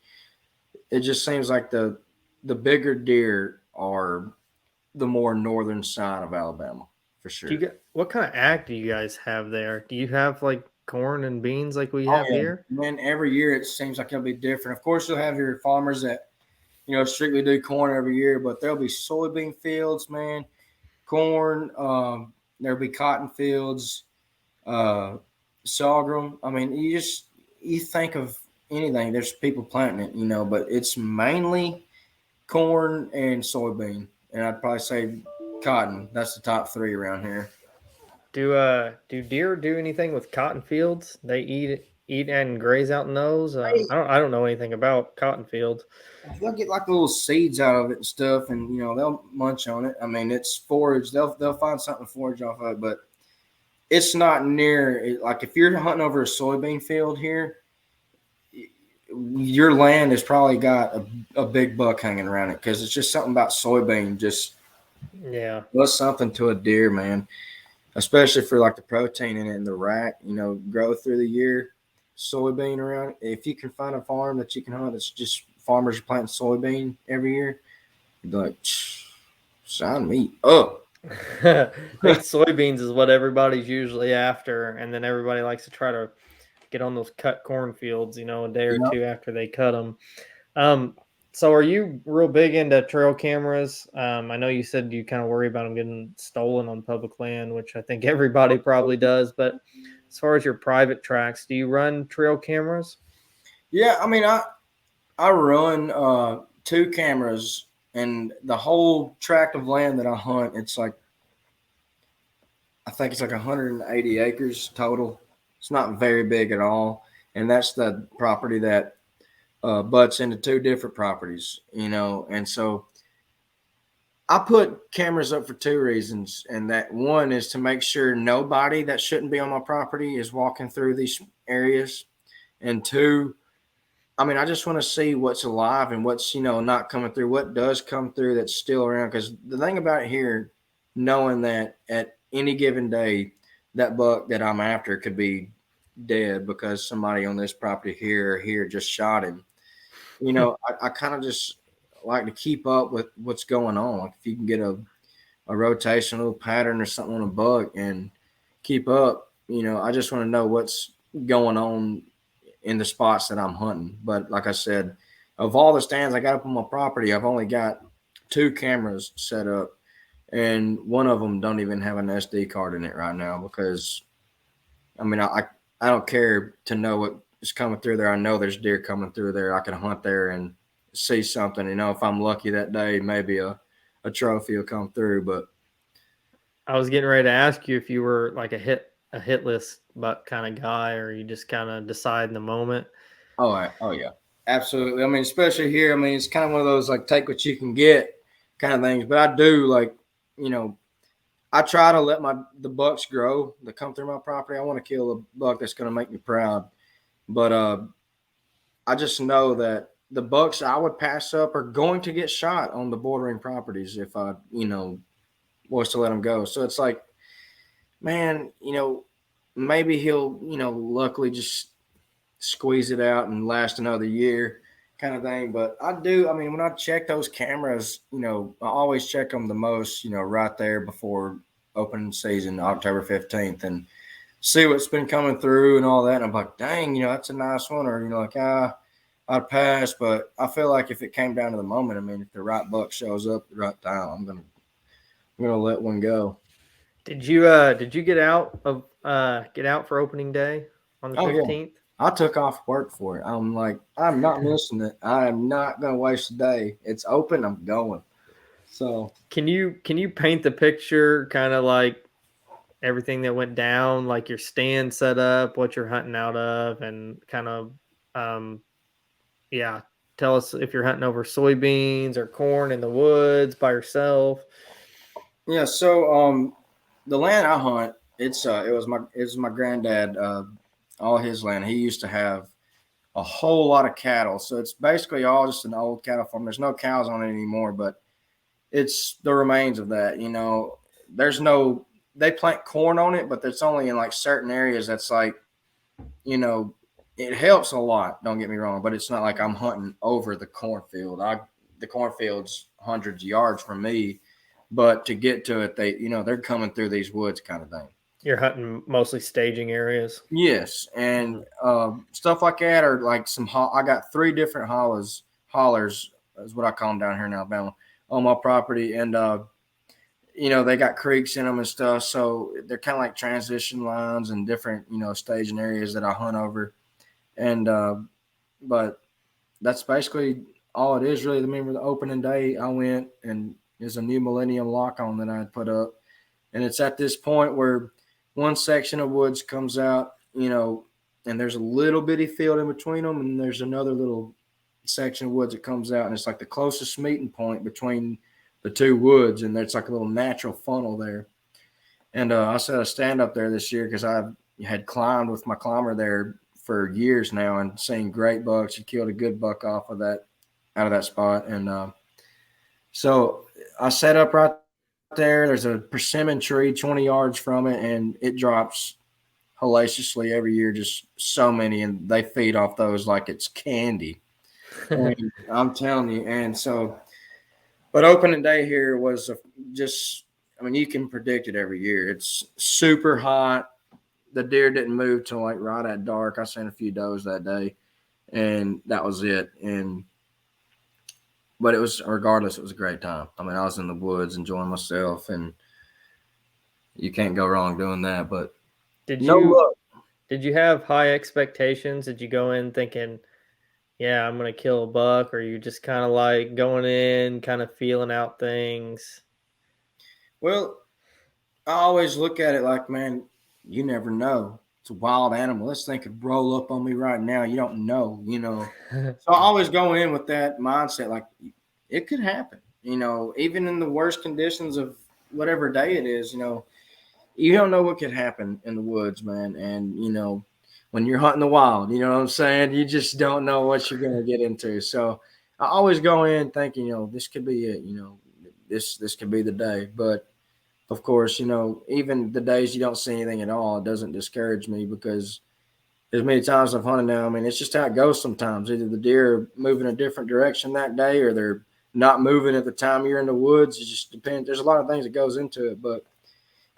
it just seems like the bigger deer are the more northern side of Alabama, for sure. What kind of ag do you guys have there? Do you have like corn and beans like we have here? Man, every year it seems like it'll be different. Of course, you'll have your farmers that, strictly do corn every year, but there'll be soybean fields, man, corn, there'll be cotton fields, sorghum. You think of anything, there's people planting it, but it's mainly corn and soybean. And I'd probably say cotton. That's the top three around here. Do deer do anything with cotton fields? They eat and graze out in those. I don't know anything about cotton fields. They'll get like little seeds out of it and stuff, and they'll munch on it. It's forage. They'll find something to forage off of it, but it's not near like if you're hunting over a soybean field here, your land has probably got a big buck hanging around it, because it's just something about soybean does something to a deer, man. Especially for like the protein in it and the rack, grow through the year. Soybean around it. If you can find a farm that you can hunt that's just farmers are planting soybean every year, you'd be like, sign me up. I think soybeans is what everybody's usually after, and then everybody likes to try to get on those cut cornfields, a day or two after they cut them. So are you real big into trail cameras? I know you said you kind of worry about them getting stolen on public land, which I think everybody probably does. But as far as your private tracks, do you run trail cameras? Yeah, I run 2 cameras, and the whole tract of land that I hunt, I think it's like 180 acres total. It's not very big at all, and that's the property that butts into 2 different properties, and so I put cameras up for two reasons, and that one is to make sure nobody that shouldn't be on my property is walking through these areas, and two, I mean, I just want to see what's alive and what's, not coming through, what does come through that's still around. Because the thing about it here, knowing that at any given day, that buck that I'm after could be dead because somebody on this property here or here just shot him. I kind of just like to keep up with what's going on. Like if you can get a rotational pattern or something on a buck and keep up, I just want to know what's going on in the spots that I'm hunting. But like I said, of all the stands I got up on my property, I've only got 2 cameras set up, and one of them don't even have an SD card in it right now because, I mean, I don't care to know what is coming through there. I know there's deer coming through there. I can hunt there and see something. If I'm lucky that day, maybe a trophy will come through. But I was getting ready to ask you if you were like a hit list buck kind of guy, or you just kind of decide in the moment. oh yeah, absolutely. I mean, especially here. I mean, it's kind of one of those like take what you can get kind of things. But I do like, I try to let the bucks grow that come through my property. I want to kill a buck that's going to make me proud. But I just know that the bucks I would pass up are going to get shot on the bordering properties if I, was to let them go. So it's like, man, maybe he'll, luckily just squeeze it out and last another year kind of thing. But I mean, when I check those cameras, I always check them the most, right there before opening season, October 15th, and see what's been coming through and all that. And I'm like, dang, that's a nice one. Or, like, I'd pass. But I feel like if it came down to the moment, I mean, if the right buck shows up at the right time, I'm gonna let one go. Did you get out for opening day on the Oh yeah. 15th? I took off work for it. I'm like, I'm not missing it. I am not gonna waste a day. It's open, I'm going. So Can you paint the picture, kind of like everything that went down, like your stand set up, what you're hunting out of, and kind of yeah, tell us if you're hunting over soybeans or corn in the woods by yourself. yeah, so the land I hunt, it was my granddad, all his land. He used to have a whole lot of cattle. So it's basically all just an old cattle farm. There's no cows on it anymore, but it's the remains of that. There's no, they plant corn on it, but it's only in like certain areas that's like, it helps a lot. Don't get me wrong, but it's not like I'm hunting over the cornfield. The cornfield's hundreds of yards from me, but to get to it, they're coming through these woods kind of thing. You're hunting mostly staging areas. Yes, and stuff like that, or like I got 3 different hollers is what I call them down here in Alabama on my property, and they got creeks in them and stuff, so they're kind of like transition lines and different staging areas that I hunt over, and but that's basically all it is really. I remember the opening day I went, and there's a new Millennium lock on that I had put up, and it's at this point where one section of woods comes out, and there's a little bitty field in between them, and there's another little section of woods that comes out, and it's like the closest meeting point between the 2 woods, and there's like a little natural funnel there. And I set a stand up there this year because I had climbed with my climber there for years now and seen great bucks. He killed a good buck out of that spot, and so I set up right there. There's a persimmon tree 20 yards from it, and it drops hellaciously every year, just so many, and they feed off those like it's candy. And I'm telling you. And so, but opening day here was I mean, you can predict it every year. It's super hot. The deer didn't move till like right at dark. I seen a few does that day, and that was it. But it was a great time. I mean, I was in the woods enjoying myself, and you can't go wrong doing that. But Did you have high expectations? Did you go in thinking, yeah, I'm going to kill a buck, or you just kind of like going in, kind of feeling out things? Well, I always look at it like, man, you never know. It's a wild animal. This thing could roll up on me right now. You don't know. So I always go in with that mindset, like it could happen. even in the worst conditions of whatever day it is, you don't know what could happen in the woods, man. And, when you're hunting the wild, you know what I'm saying? You just don't know what you're going to get into. So I always go in thinking, this could be it, this could be the day. But of course, even the days you don't see anything at all, it doesn't discourage me because as many times I've hunted now, I mean, it's just how it goes sometimes. Either the deer are moving a different direction that day or they're not moving at the time you're in the woods. It just depends. There's a lot of things that goes into it, but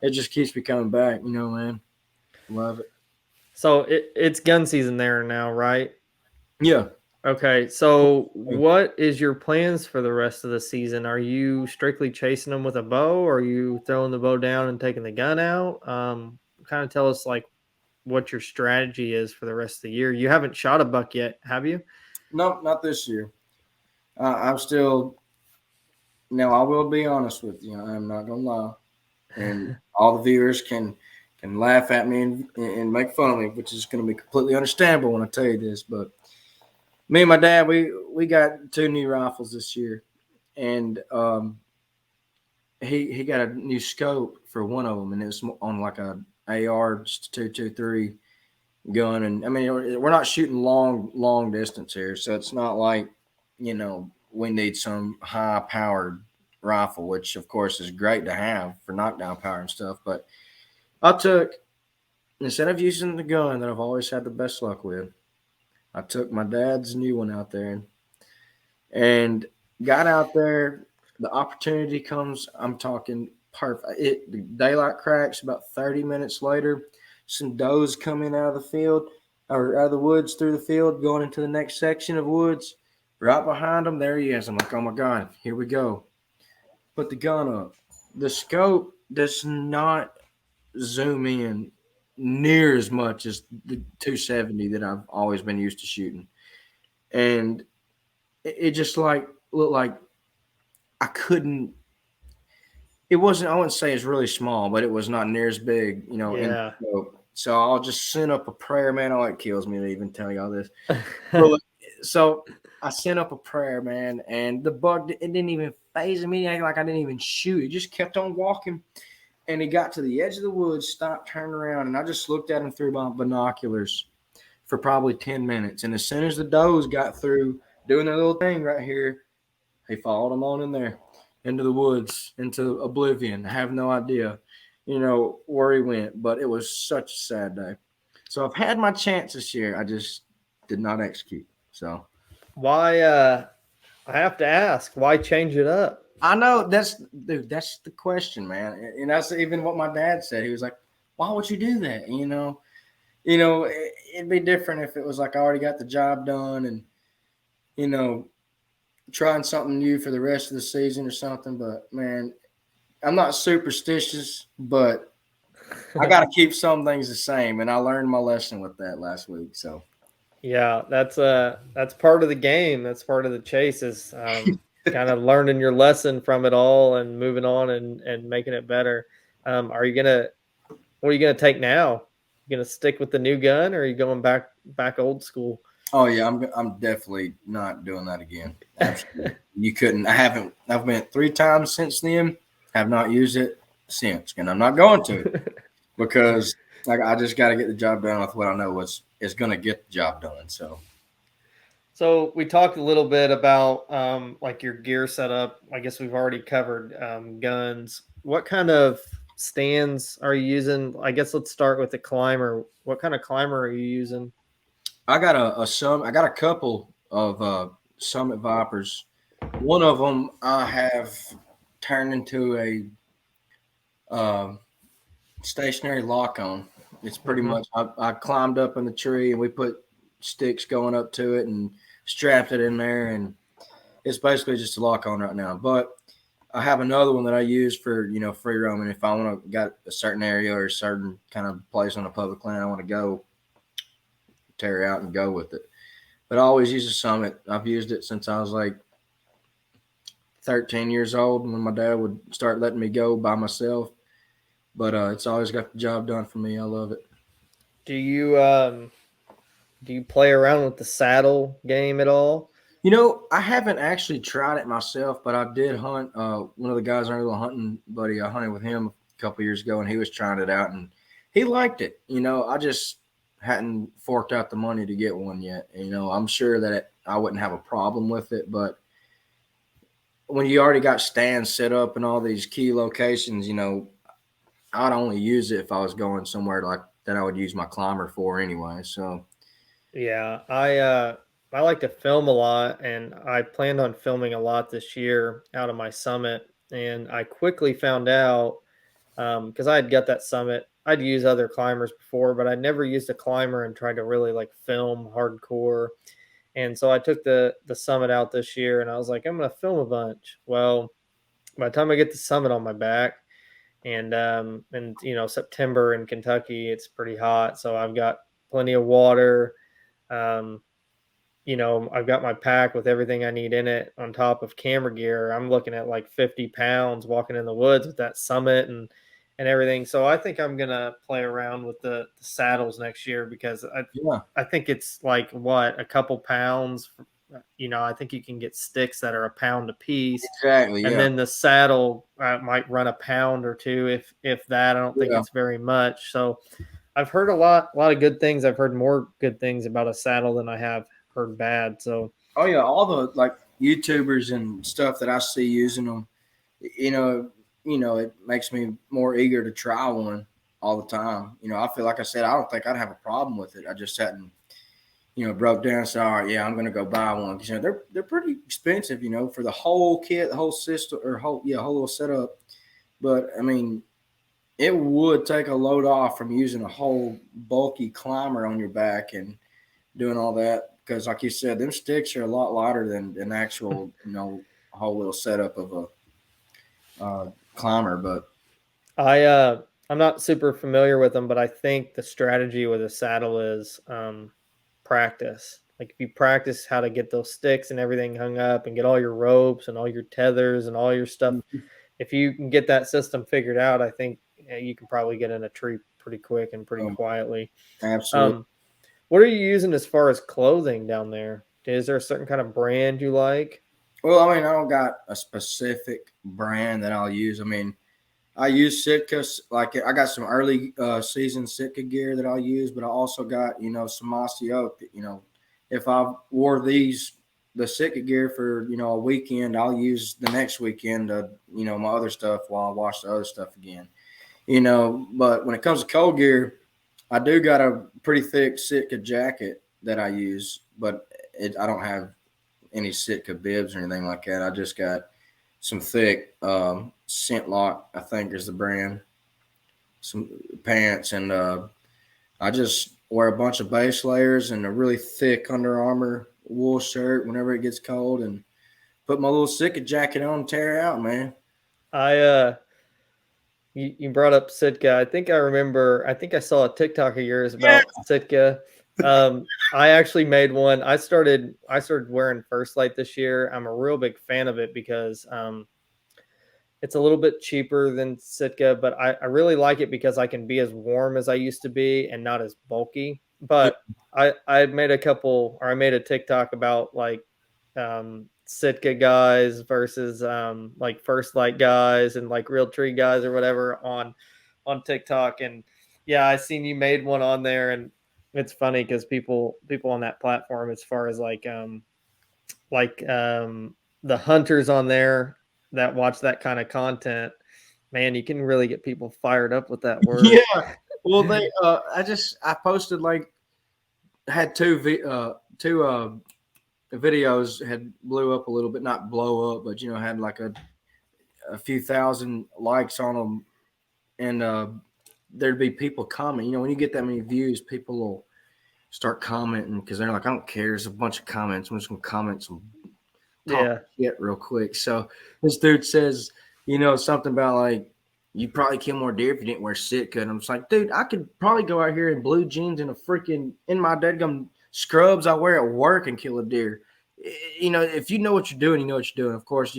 it just keeps me coming back, man. Love it. So it's gun season there now, right? Yeah. Okay, so what is your plans for the rest of the season? Are you strictly chasing them with a bow, or are you throwing the bow down and taking the gun out? Kind of tell us like what your strategy is for the rest of the year. You haven't shot a buck yet, have you? No, not this year. I'm still. Now I will be honest with you. I'm not gonna lie, and all the viewers can laugh at me and make fun of me, which is going to be completely understandable when I tell you this. But me and my dad, we got 2 new rifles this year, and he got a new scope for one of them, and it was on like a AR just 223 gun. And I mean, we're not shooting long distance here, so it's not like we need some high powered rifle, which of course is great to have for knockdown power and stuff. But I took, instead of using the gun that I've always had the best luck with, I took my dad's new one out there and got out there. The opportunity comes, I'm talking perfect. The daylight cracks about 30 minutes later. Some does coming out of the field or out of the woods through the field, going into the next section of woods. Right behind him, there he is. I'm like, oh my God, here we go. Put the gun up. The scope does not zoom in near as much as the 270 that I've always been used to shooting. And it just looked like I couldn't. It wasn't. I wouldn't say it's really small, but it was not near as big, Yeah. So I'll just send up a prayer, man. Oh, it kills me to even tell y'all this. So I sent up a prayer, man, and the buck, it didn't even phase me. Like I didn't even shoot. It just kept on walking, and he got to the edge of the woods, stopped, turned around, and I just looked at him through my binoculars for probably 10 minutes. And as soon as the does got through doing their little thing right here, he followed them on in there into the woods, into oblivion. I have no idea, where he went, but it was such a sad day. So I've had my chance this year. I just did not execute. So why? I have to ask, why change it up? I know that's the question, man. And that's even what my dad said. He was like, "Why would you do that?" It'd be different if it was like I already got the job done and trying something new for the rest of the season or something. But man, I'm not superstitious, but I got to keep some things the same, and I learned my lesson with that last week. So yeah, that's part of the game. That's part of the chase is kind of learning your lesson from it all and moving on and making it better. What are you gonna take now? You gonna stick with the new gun, or are you going back old school? Oh yeah, I'm definitely not doing that again. Absolutely, you couldn't. I've been 3 times since then. Have not used it since, and I'm not going to because I just got to get the job done with what I know is going to get the job done. So we talked a little bit about like your gear setup. I guess we've already covered guns. What kind of stands are you using? I guess let's start with the climber. What kind of climber are you using? I got I got a couple of Summit Vipers. One of them I have turned into a stationary lock on. It's pretty much I climbed up in the tree and we put sticks going up to it and strapped it in there, and it's basically just a lock on right now. But I have another one that I use for free roaming. If I want to got a certain area or a certain kind of place on a public land I want to go, tear out and go with it. But I always use a Summit. I've used it since I was like 13 years old when my dad would start letting me go by myself. But it's always got the job done for me. I love it. Do you play around with the saddle game at all? I haven't actually tried it myself, but I did hunt. One of the guys, our little hunting buddy, I hunted with him a couple years ago, and he was trying it out, and he liked it. I just hadn't forked out the money to get one yet. I'm sure that I wouldn't have a problem with it, but when you already got stands set up in all these key locations, I'd only use it if I was going somewhere like that I would use my climber for anyway. So Yeah, I like to film a lot, and I planned on filming a lot this year out of my summit. And I quickly found out because I had got that summit. I'd used other climbers before, but I'd never used a climber and tried to really like film hardcore. And so I took the summit out this year, and I was like, I'm gonna film a bunch. Well, by the time I get the summit on my back, and September in Kentucky, it's pretty hot, so I've got plenty of water. Um, I've got my pack with everything I need in it on top of camera gear. I'm looking at like 50 pounds walking in the woods with that summit and everything. So I think I'm gonna play around with the saddles next year because yeah, I think it's like what a couple pounds. I think you can get sticks that are a pound a piece, exactly. and Yeah, then the saddle might run a pound or two, if that. I don't think yeah. it's very much. So I've heard a lot of good things. I've heard more good things about a saddle than I have heard bad. So Oh yeah, all the like YouTubers and stuff that I see using them, you know, it makes me more eager to try one all the time. I feel like I said I don't think I'd have a problem with it. I just hadn't, broke down and said, all right, yeah, I'm gonna go buy one because they're pretty expensive, for the whole kit, the whole system, or whole little setup. But I mean, it would take a load off from using a whole bulky climber on your back and doing all that because, like you said, them sticks are a lot lighter than an actual, whole little setup of a climber. But I I'm not super familiar with them, but I think the strategy with a saddle is practice. Like if you practice how to get those sticks and everything hung up and get all your ropes and all your tethers and all your stuff, if you can get that system figured out, I think you can probably get in a tree pretty quick and pretty quietly. absolutely. Um, what are you using as far as clothing down there? Is there a certain kind of brand you like? Well, I mean, I don't got a specific brand that I'll use. I mean, I use Sitka. Like I got some early season Sitka gear that I'll use, but I also got some mossy oak. That, if I wore the Sitka gear for a weekend, I'll use the next weekend my other stuff while I wash the other stuff again. But when it comes to cold gear, I do got a pretty thick Sitka jacket that I use, but I don't have any Sitka bibs or anything like that. I just got some thick scent lock, I think is the brand, some pants, and I just wear a bunch of base layers and a really thick Under Armour wool shirt whenever it gets cold, and put my little Sitka jacket on and tear out, man. I You brought up Sitka. I think I remember. I think I saw a TikTok of yours Yeah. about Sitka. I actually made one. I started wearing First Light this year. I'm a real big fan of it because it's a little bit cheaper than Sitka, but I really like it because I can be as warm as I used to be and not as bulky. But I made a TikTok about like Sitka guys versus like First Light guys and like Real Tree guys or whatever on TikTok. And yeah, I seen you made one on there, and it's funny because people on that platform, as far as the hunters on there that watch that kind of content, man, you can really get people fired up with that word. Yeah. Well, I posted like had two videos had blew up a little bit, not blow up, but had like a few thousand likes on them, and there'd be people comment. When you get that many views, people will start commenting because they're like, I don't care. There's a bunch of comments. I'm just gonna comment some talk Yeah. shit real quick. So this dude says, something about like you probably kill more deer if you didn't wear Sitka. And I'm just like, dude, I could probably go out here in blue jeans and in my deadgum scrubs I wear at work and kill a deer. If you know what you're doing, you know what you're doing. Of course,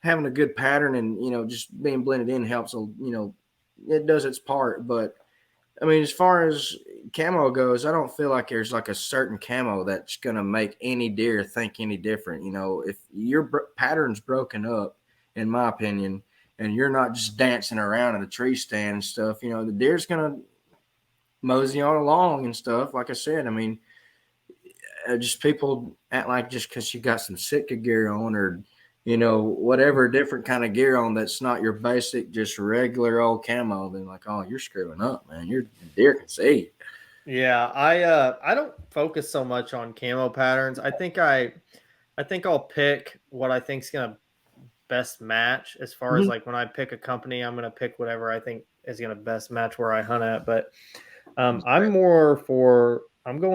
having a good pattern and just being blended in helps. It does its part. But I mean, as far as camo goes, I don't feel like there's like a certain camo that's going to make any deer think any different. If your pattern's broken up, in my opinion, and you're not just dancing around in a tree stand and stuff, the deer's going to mosey on along and stuff. Like I said, I mean, just people act like just because you got some Sitka gear on or, whatever different kind of gear on that's not your basic, just regular old camo, then like, oh, you're screwing up, man. Your deer can see. Yeah, I don't focus so much on camo patterns. I think I'll pick what I think's gonna best match as far as Mhm. like when I pick a company, I'm gonna pick whatever I think is gonna best match where I hunt at. But I'm going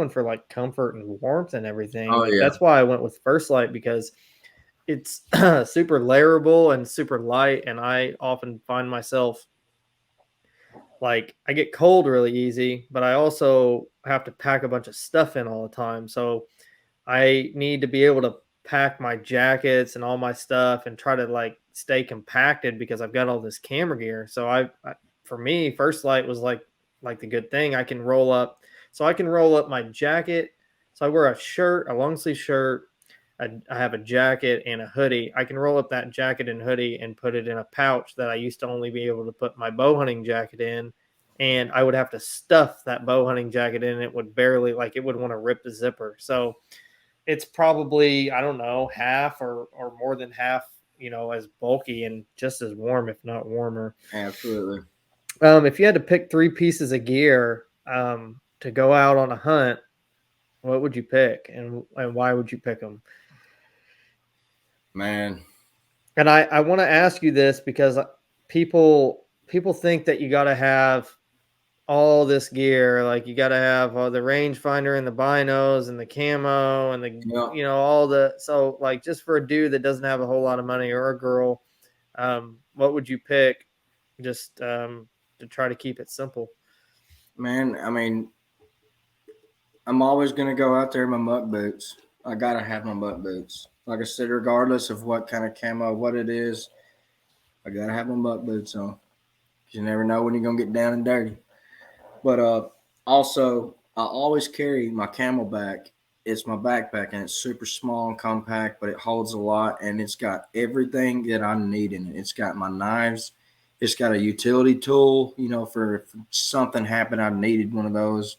for like comfort and warmth and everything. Oh Like yeah. that's why I went with First Light because it's super layerable and super light, and I often find myself like I get cold really easy, but I also have to pack a bunch of stuff in all the time. So I need to be able to pack my jackets and all my stuff and try to like stay compacted because I've got all this camera gear. So for me, First Light was like the good thing. I can roll up, so I can roll up my jacket. So I wear a shirt, a long sleeve shirt. I have a jacket and a hoodie. I can roll up that jacket and hoodie and put it in a pouch that I used to only be able to put my bow hunting jacket in. And I would have to stuff that bow hunting jacket in. It would barely, like, it would want to rip the zipper. So it's probably, I don't know, half or more than half, as bulky and just as warm, if not warmer. Absolutely. If you had to pick three pieces of gear to go out on a hunt, what would you pick and why would you pick them? Man. And I want to ask you this because people think that you got to have all this gear, like you got to have the rangefinder and the binos and the camo and the Yeah. all the, so like just for a dude that doesn't have a whole lot of money or a girl, what would you pick just to try to keep it simple? Man, I mean, I'm always gonna go out there in my muck boots. I gotta have my muck boots. Like I said, regardless of what kind of camo, what it is, I gotta have my muck boots on. You never know when you're gonna get down and dirty. But also, I always carry my Camelback. It's my backpack, and it's super small and compact, but it holds a lot, and it's got everything that I need in it. It's got my knives. It's got a utility tool, for if something happened, I needed one of those.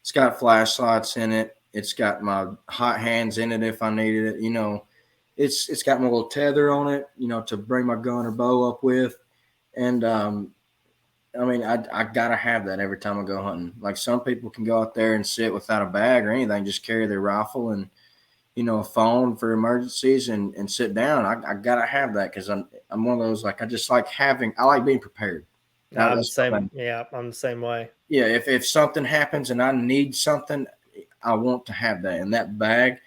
It's got flashlights in it. It's got my hot hands in it if I needed it. It's got my little tether on it, to bring my gun or bow up with. And I mean, I gotta have that every time I go hunting. Like some people can go out there and sit without a bag or anything, just carry their rifle and a phone for emergencies and sit down. I gotta have that because I'm one of those, like, I just like having. I like being prepared. I'm the That's my same. thing. Yeah, I'm the same way. Yeah, if something happens and I need something, I want to have that. And that bag,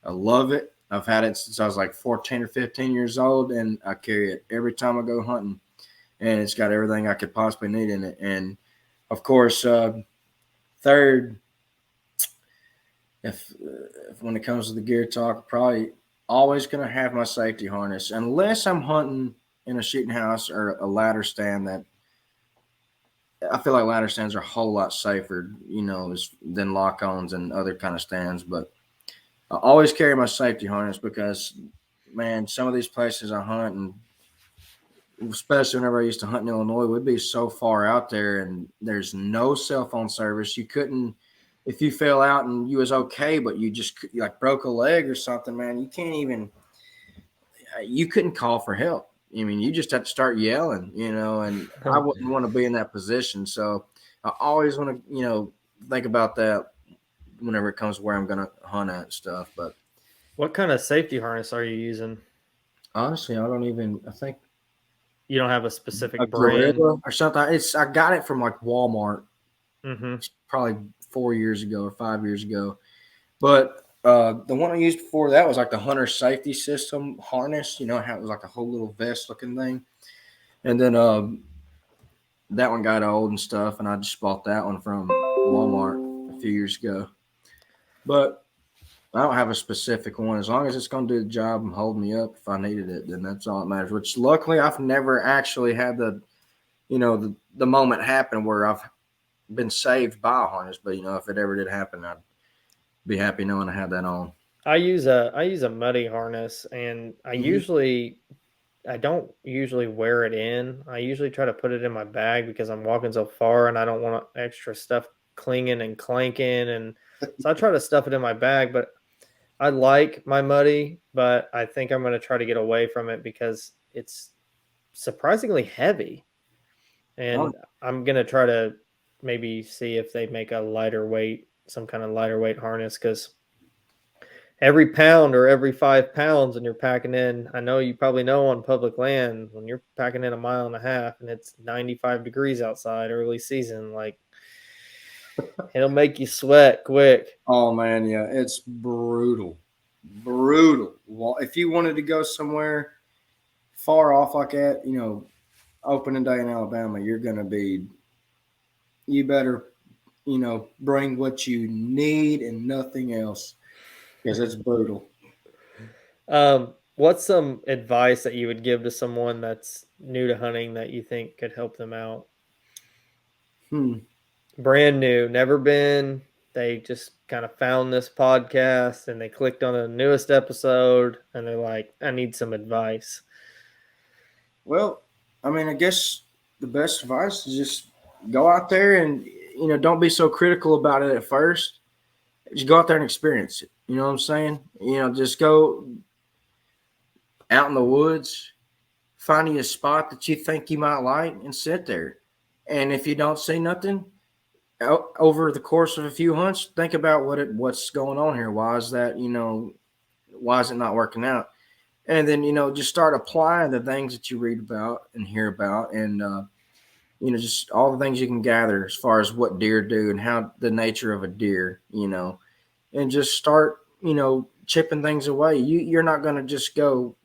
I love it. I've had it since I was like 14 or 15 years old, and I carry it every time I go hunting. And it's got everything I could possibly need in it. And of course, third, if when it comes to the gear talk, probably always going to have my safety harness, unless I'm hunting in a shooting house or a ladder stand. That I feel like ladder stands are a whole lot safer, than lock-ons and other kind of stands. But I always carry my safety harness because, man, some of these places I hunt, and especially whenever I used to hunt in Illinois, we'd be so far out there and there's no cell phone service. You couldn't, if you fell out and you was okay, but you just like broke a leg or something, man, you can't even, you couldn't call for help. I mean, you just have to start yelling, and I wouldn't want to be in that position. So I always want to, think about that whenever it comes to where I'm going to hunt at and stuff. But What kind of safety harness are you using? honestly, I think You don't have a a specific brand? gorilla or something. I got it from like Walmart Mm-hmm. probably 4 years ago or 5 years ago. But the one I used before that was like the hunter safety system harness. How it was like a whole little vest looking thing. And then that one got old and stuff, and I just bought that one from Walmart a few years ago. But I don't have a specific one. As long as it's going to do the job and hold me up if I needed it, then that's all that matters. Which luckily I've never actually had the moment happen where I've been saved by a harness. But if it ever did happen, I'd be happy knowing I had that on. I use a muddy harness, and I don't usually wear it in. I usually try to put it in my bag because I'm walking so far and I don't want extra stuff clinging and clanking, and so I try to stuff it in my bag. But I like my muddy, but I think I'm going to try to get away from it because it's surprisingly heavy, Oh, and I'm going to try to maybe see if they make a lighter weight, some kind of lighter weight harness, because every pound or every 5 pounds when you're packing in, I know you probably know on public land, when you're packing in a mile and a half and it's 95 degrees outside early season, like it'll make you sweat quick. oh man, yeah, it's brutal, brutal. Well, if you wanted to go somewhere far off like that, opening day in Alabama, you better, bring what you need and nothing else because it's brutal. What's some advice that you would give to someone that's new to hunting that you think could help them out? Hmm. Brand new, never been. They just kind of found this podcast and they clicked on the newest episode and they're like, I need some advice. Well, I mean, I guess the best advice is just go out there and don't be so critical about it at first. Just go out there and experience it. You know what I'm saying? Just go out in the woods, find you a spot that you think you might like, and sit there. And if you don't see nothing over the course of a few hunts, think about what's going on here. Why is that? Why is it not working out? And then just start applying the things that you read about and hear about, and just all the things you can gather as far as what deer do and how the nature of a deer, and just start chipping things away. You're not going to just go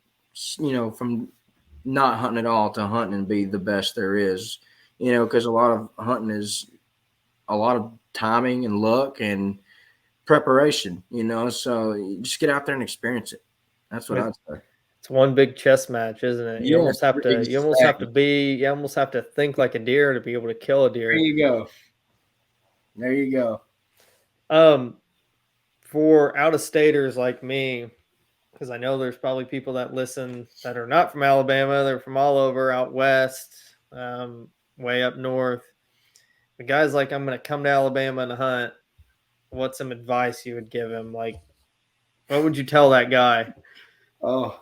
from not hunting at all to hunting and be the best there is, because a lot of hunting is a lot of timing and luck and preparation, so you just get out there and experience it. That's what I'd say. It's one big chess match, isn't it? You Yes, almost have to exactly. you almost have to think like a deer to be able to kill a There deer. you go. There you go. Um, for out of staters like me, because I know there's probably people that listen that are not from Alabama, they're from all over out west, way up north. The guy's like, I'm gonna come to Alabama and hunt. What's some advice you would give him? Like, what would you tell that guy? Oh,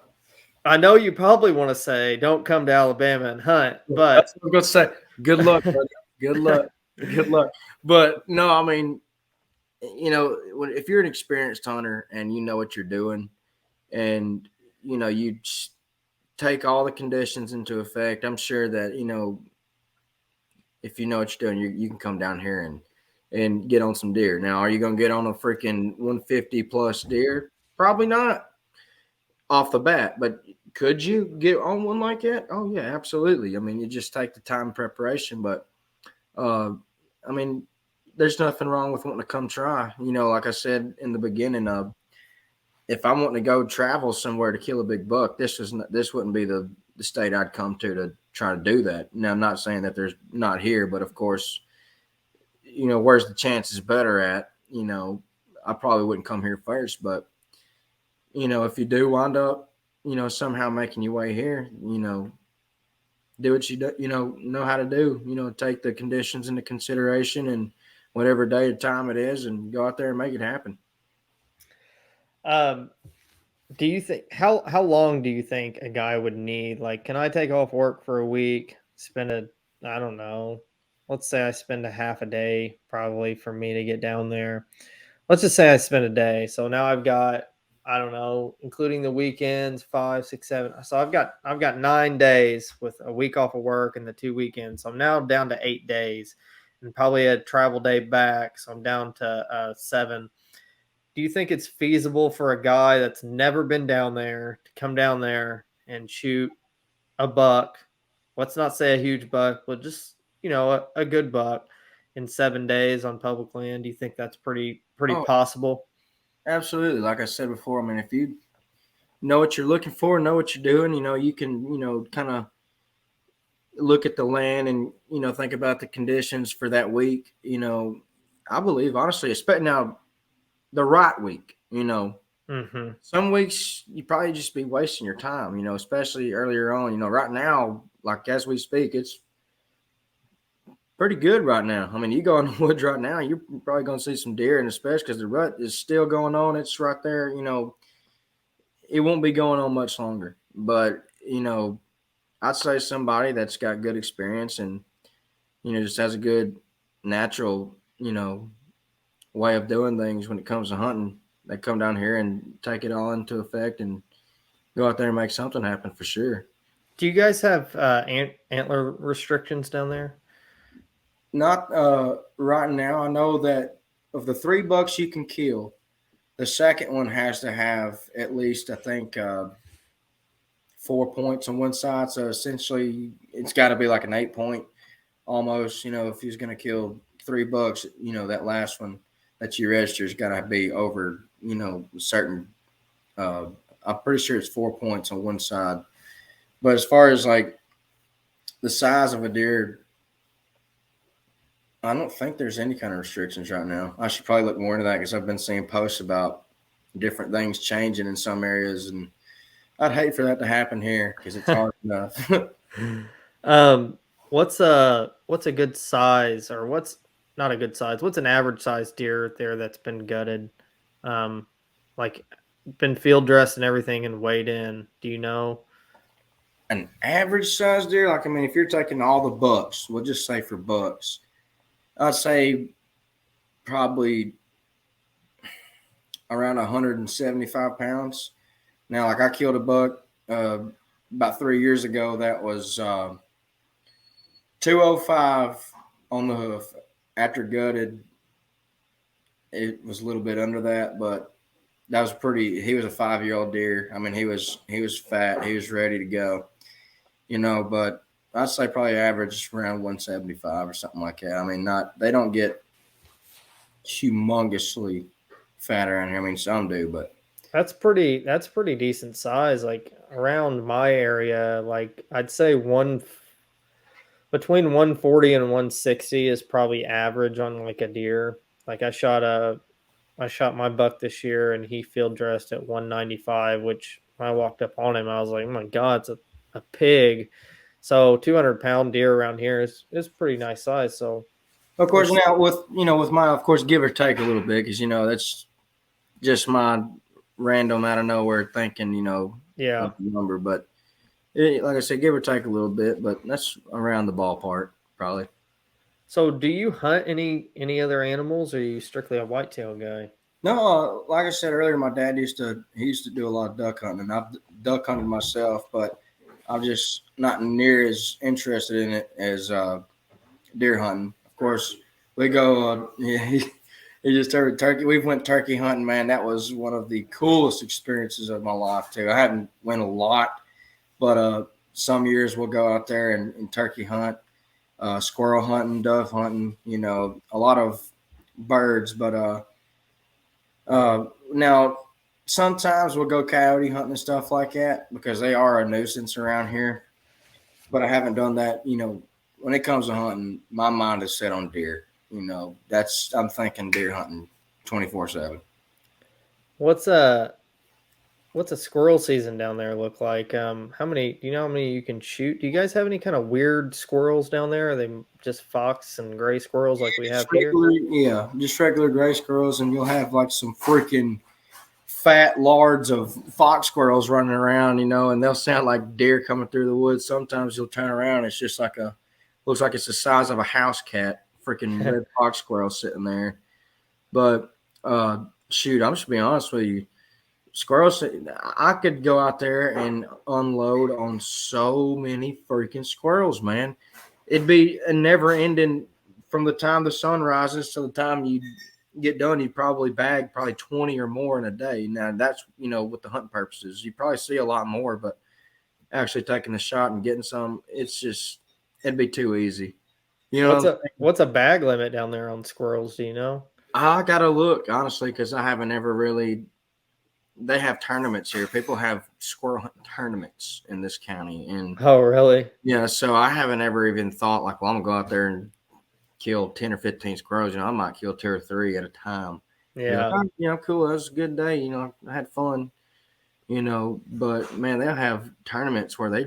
I know you probably want to say, don't come to Alabama and hunt, but that's what I'm going to say. Good luck, buddy. Good luck. Good luck. But no, I mean, if you're an experienced hunter and you know what you're doing, and you take all the conditions into effect, I'm sure that if you know what you're doing, you can come down here and get on some deer. Now, are you going to get on a freaking 150 plus deer? Probably not off the bat, but could you get on one like that? Oh yeah, absolutely. I mean, you just take the time and preparation, but I mean, there's nothing wrong with wanting to come try. Like I said in the beginning, if I'm wanting to go travel somewhere to kill a big buck, this wouldn't be the state I'd come to try to do that. Now, I'm not saying that there's not here, but of course, where's the chances better at? I probably wouldn't come here first, but if you do wind up, somehow making your way here, do what you do, know how to do, take the conditions into consideration and whatever day or time it is and go out there and make it happen. do you think how long do you think a guy would need? Like, can I take off work for a week, I don't know, let's say I spend a half a day probably for me to get down there. Let's just say I spend a day. So now I've got, I don't know, including the weekends, 5, 6, 7. So I've got 9 days with a week off of work and the 2 weekends. So I'm now down to 8 days and probably a travel day back. So I'm down to 7. Do you think it's feasible for a guy that's never been down there to come down there and shoot a buck? Let's not say a huge buck, but just, a good buck in 7 days on public land. Do you think that's pretty Oh, possible? absolutely. Like I said before, I mean, if you know what you're looking for, know what you're doing, you can, kind of, look at the land and, think about the conditions for that week, I believe honestly, especially now the right week, Mm-hmm. some weeks you probably just be wasting your time, especially earlier on, right now, like as we speak, it's pretty good right now. I mean, you go in the woods right now, you're probably going to see some deer, and especially because the rut is still going on. It's right there. It won't be going on much longer. But I'd say somebody that's got good experience and just has a good natural way of doing things when it comes to hunting. They come down here and take it all into effect and go out there and make something happen for sure. Do you guys have antler restrictions down there? Not right now. I know that of the 3 bucks you can kill, the second one has to have at least, I think, 4 points on one side. So essentially, it's got to be like an 8 point almost. If he's going to kill 3 bucks, that last one that you register has got to be over, certain. I'm pretty sure it's 4 points on one side. But as far as like the size of a deer, I don't think there's any kind of restrictions right now. I should probably look more into that because I've been seeing posts about different things changing in some areas, and I'd hate for that to happen here because it's hard enough. What's a good size, or what's not a good size? What's an average size deer there that's been gutted, like been field dressed and everything and weighed in? Do you know? An average size deer, like I mean, if you're taking all the bucks, we'll just say for bucks, I'd say probably around 175 pounds. Now, like I killed a buck about 3 years ago that was 205 on the hoof. After gutted, it was a little bit under that, but that was pretty. He was a 5-year-old deer. I mean, he was fat. He was ready to go, But I'd say probably average around 175 or something like that. I mean, they don't get humongously fat around here. I mean, some do, but That's pretty decent size. Like around my area, like I'd say between 140 and 160 is probably average on like a deer. Like I shot my buck this year and he field dressed at 195, which when I walked up on him, I was like, oh my God, it's a pig. So 200-pound deer around here is pretty nice size. So of course now with my, of course, give or take a little bit because that's just my random out of nowhere thinking yeah. number, but like I said, give or take a little bit, but that's around the ballpark probably. So do you hunt any other animals, or are you strictly a whitetail guy? No, like I said earlier, my dad used to do a lot of duck hunting, and I've duck hunted myself, but I'm just not near as interested in it as deer hunting. Of course, we go. He just started turkey. We went turkey hunting, man. That was one of the coolest experiences of my life too. I haven't went a lot, but some years we'll go out there and turkey hunt, squirrel hunting, dove hunting. A lot of birds, but now sometimes we'll go coyote hunting and stuff like that because they are a nuisance around here. But I haven't done that. When it comes to hunting, my mind is set on deer. I'm thinking deer hunting 24/7. What's a squirrel season down there look like? How many? Do you know how many you can shoot? Do you guys have any kind of weird squirrels down there? Are they just fox and gray squirrels like we have here? Yeah, just regular gray squirrels, and you'll have like some freaking fat lards of fox squirrels running around, and they'll sound like deer coming through the woods. Sometimes you'll turn around, it's just looks like it's the size of a house cat, freaking red fox squirrel sitting there. But shoot, I'm just being honest with you. Squirrels, I could go out there and unload on so many freaking squirrels, man. It'd be a never ending from the time the sun rises to the time you get done. You'd probably bag 20 or more in a day. Now that's, with the hunting purposes, you probably see a lot more, but actually taking the shot and getting some, it'd be too easy. What's a bag limit down there on squirrels? Do you know? I gotta look honestly because I haven't ever really they have tournaments here. People have squirrel hunt tournaments in this county, and Oh, really? yeah, so I haven't ever even thought like, well, I'm gonna go out there and kill 10 or 15 squirrels. I might kill 2 or 3 at a time. Be like, Yeah. oh, cool. That was a good day. I had fun. But man, they'll have tournaments where they,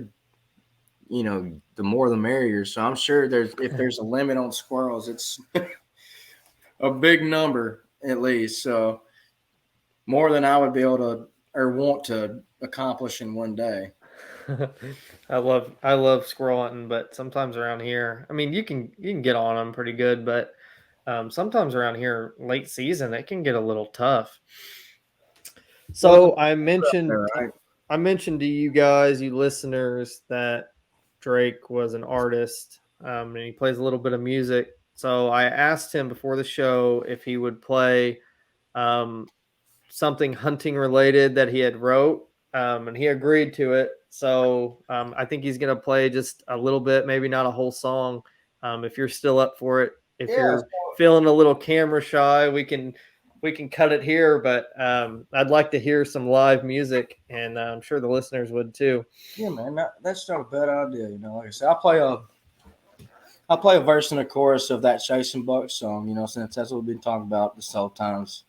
the more the merrier. So I'm sure if there's a limit on squirrels, it's a big number at least. So more than I would be able to or want to accomplish in one day. I love squirrel hunting, but sometimes around here, I mean, you can get on them pretty good, but sometimes around here, late season, it can get a little tough. Well, So I mentioned right? I mentioned to you guys, you listeners, that Drake was an artist, and he plays a little bit of music. So I asked him before the show if he would play um, something hunting related that he had wrote, and he agreed to it. So I think he's going to play just a little bit, maybe not a whole song. If you're still up for it, if Yeah. you're feeling a little camera shy, we can cut it here. But I'd like to hear some live music, and I'm sure the listeners would too. Yeah, man, that's not a bad idea. Like I said, I play a verse and a chorus of that Chasing Bucks song. Since that's what we've been talking about this whole time, is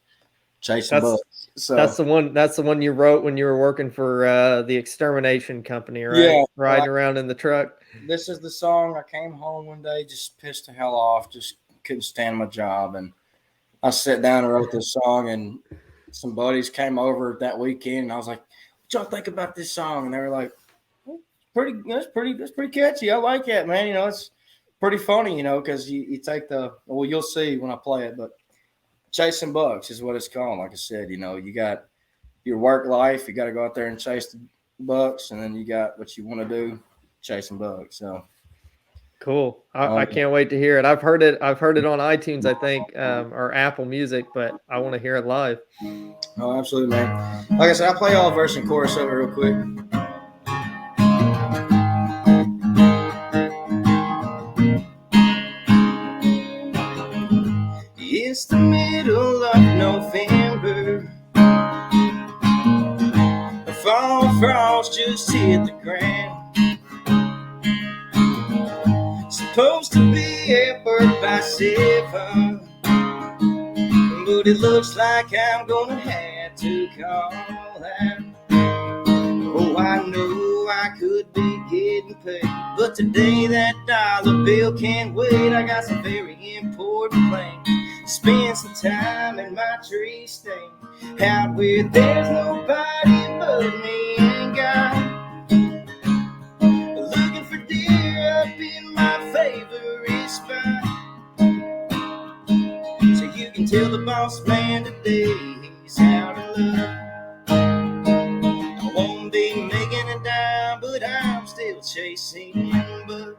chasing That's bucks. So that's the one. That's the one you wrote when you were working for the extermination company, right? yeah, Riding around in the truck. this is the song. I came home one day, just pissed the hell off, just couldn't stand my job, and I sat down and wrote this song. And some buddies came over that weekend, and I was like, "What y'all think about this song?" And they were like, That's pretty catchy. I like that, man. It's pretty funny, because you take you'll see when I play it, but chasing bucks is what it's called. Like I said, you got your work life, you got to go out there and chase the bucks, and then you got what you want to do, chasing bucks. So Cool. I um, can't wait to hear it. I've heard it. I've heard it on iTunes, I think, or Apple Music, but I want to hear it live. oh, absolutely, man. Like I said, I'll play all verse and chorus of it real quick. It's the middle of November. The fall frost just hit the ground. Supposed to be at work by 7, but it looks like I'm gonna have to call out. Oh, I know I could be getting paid, but today that dollar bill can't wait. I got some very important plans. Spend some time in my tree stand, out where there's nobody but me and God. Looking for deer up in my favorite spot, so you can tell the boss man today he's out of luck. I won't be making a dime, but I'm still chasing bucks.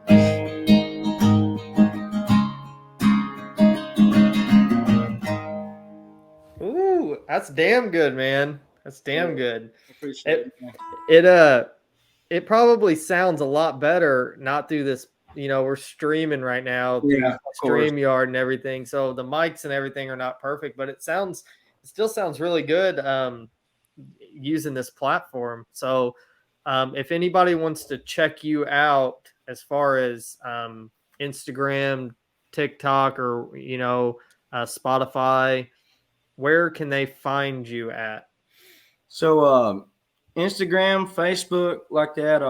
Ooh, that's damn good, man. That's damn good. Appreciate It it, man. it probably sounds a lot better not through this. We're streaming right now through Yeah, of course. StreamYard and everything, so the mics and everything are not perfect, but it still sounds really good using this platform. So if anybody wants to check you out as far as Instagram, TikTok, or Spotify, where can they find you at? So Instagram, Facebook, like that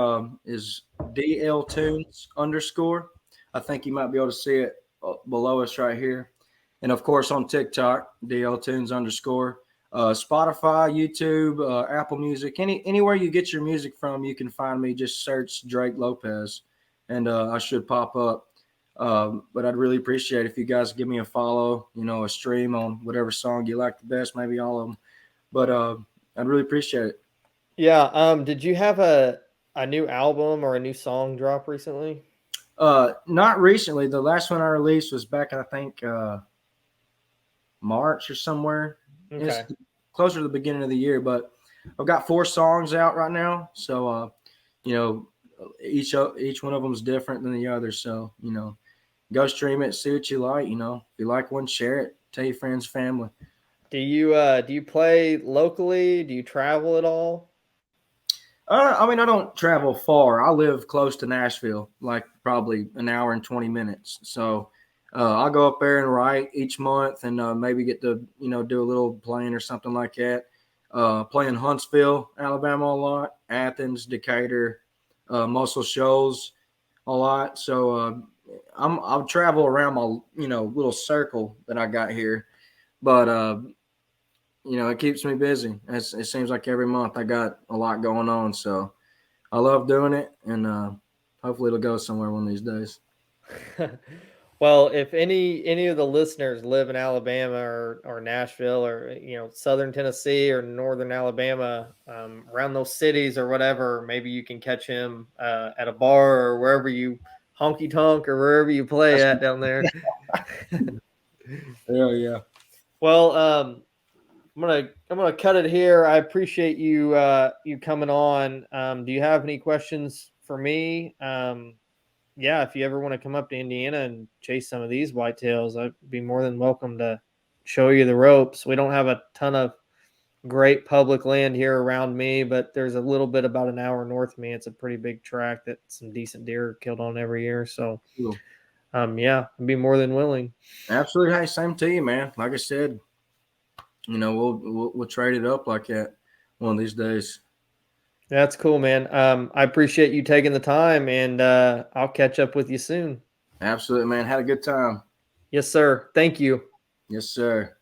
is DLTunes _. I think you might be able to see it below us right here. And of course on TikTok, DLTunes _. Spotify, YouTube, Apple Music, anywhere you get your music from, you can find me. Just search Drake Lopez, and I should pop up. But I'd really appreciate if you guys give me a follow, a stream on whatever song you like the best, maybe all of them. But I'd really appreciate it. Yeah. Did you have a new album or a new song drop recently? Not recently. The last one I released was back in, I think, March or somewhere. Okay. It's closer to the beginning of the year, but I've got 4 songs out right now. So, each one of them is different than the other. So, go stream it, see what you like. If you like one, share it, tell your friends, family. Do you play locally? Do you travel at all? I mean, I don't travel far. I live close to Nashville, like probably an hour and 20 minutes. So I'll go up there and write each month and maybe get to, do a little playing or something like that. Play in Huntsville, Alabama a lot, Athens, Decatur, Muscle Shoals a lot. So I'll travel around my, little circle that I got here. But it keeps me busy. It seems like every month I got a lot going on. So I love doing it, and hopefully it'll go somewhere one of these days. Well, if any of the listeners live in Alabama or Nashville or Southern Tennessee or Northern Alabama, around those cities or whatever, maybe you can catch him at a bar or wherever you honky tonk or wherever you play at down there. Yeah. Well, I'm gonna cut it here. I appreciate you you coming on. Do you have any questions for me? Yeah, if you ever want to come up to Indiana and chase some of these whitetails, I'd be more than welcome to show you the ropes. We don't have a ton of great public land here around me, but there's a little bit about an hour north of me. It's a pretty big tract that some decent deer are killed on every year. So, Cool. yeah, I'd be more than willing. Absolutely. Hey, same to you, man. Like I said, we'll trade it up like that one of these days. That's cool, man. I appreciate you taking the time, and I'll catch up with you soon. Absolutely, man. Had a good time. Yes, sir. Thank you. Yes, sir.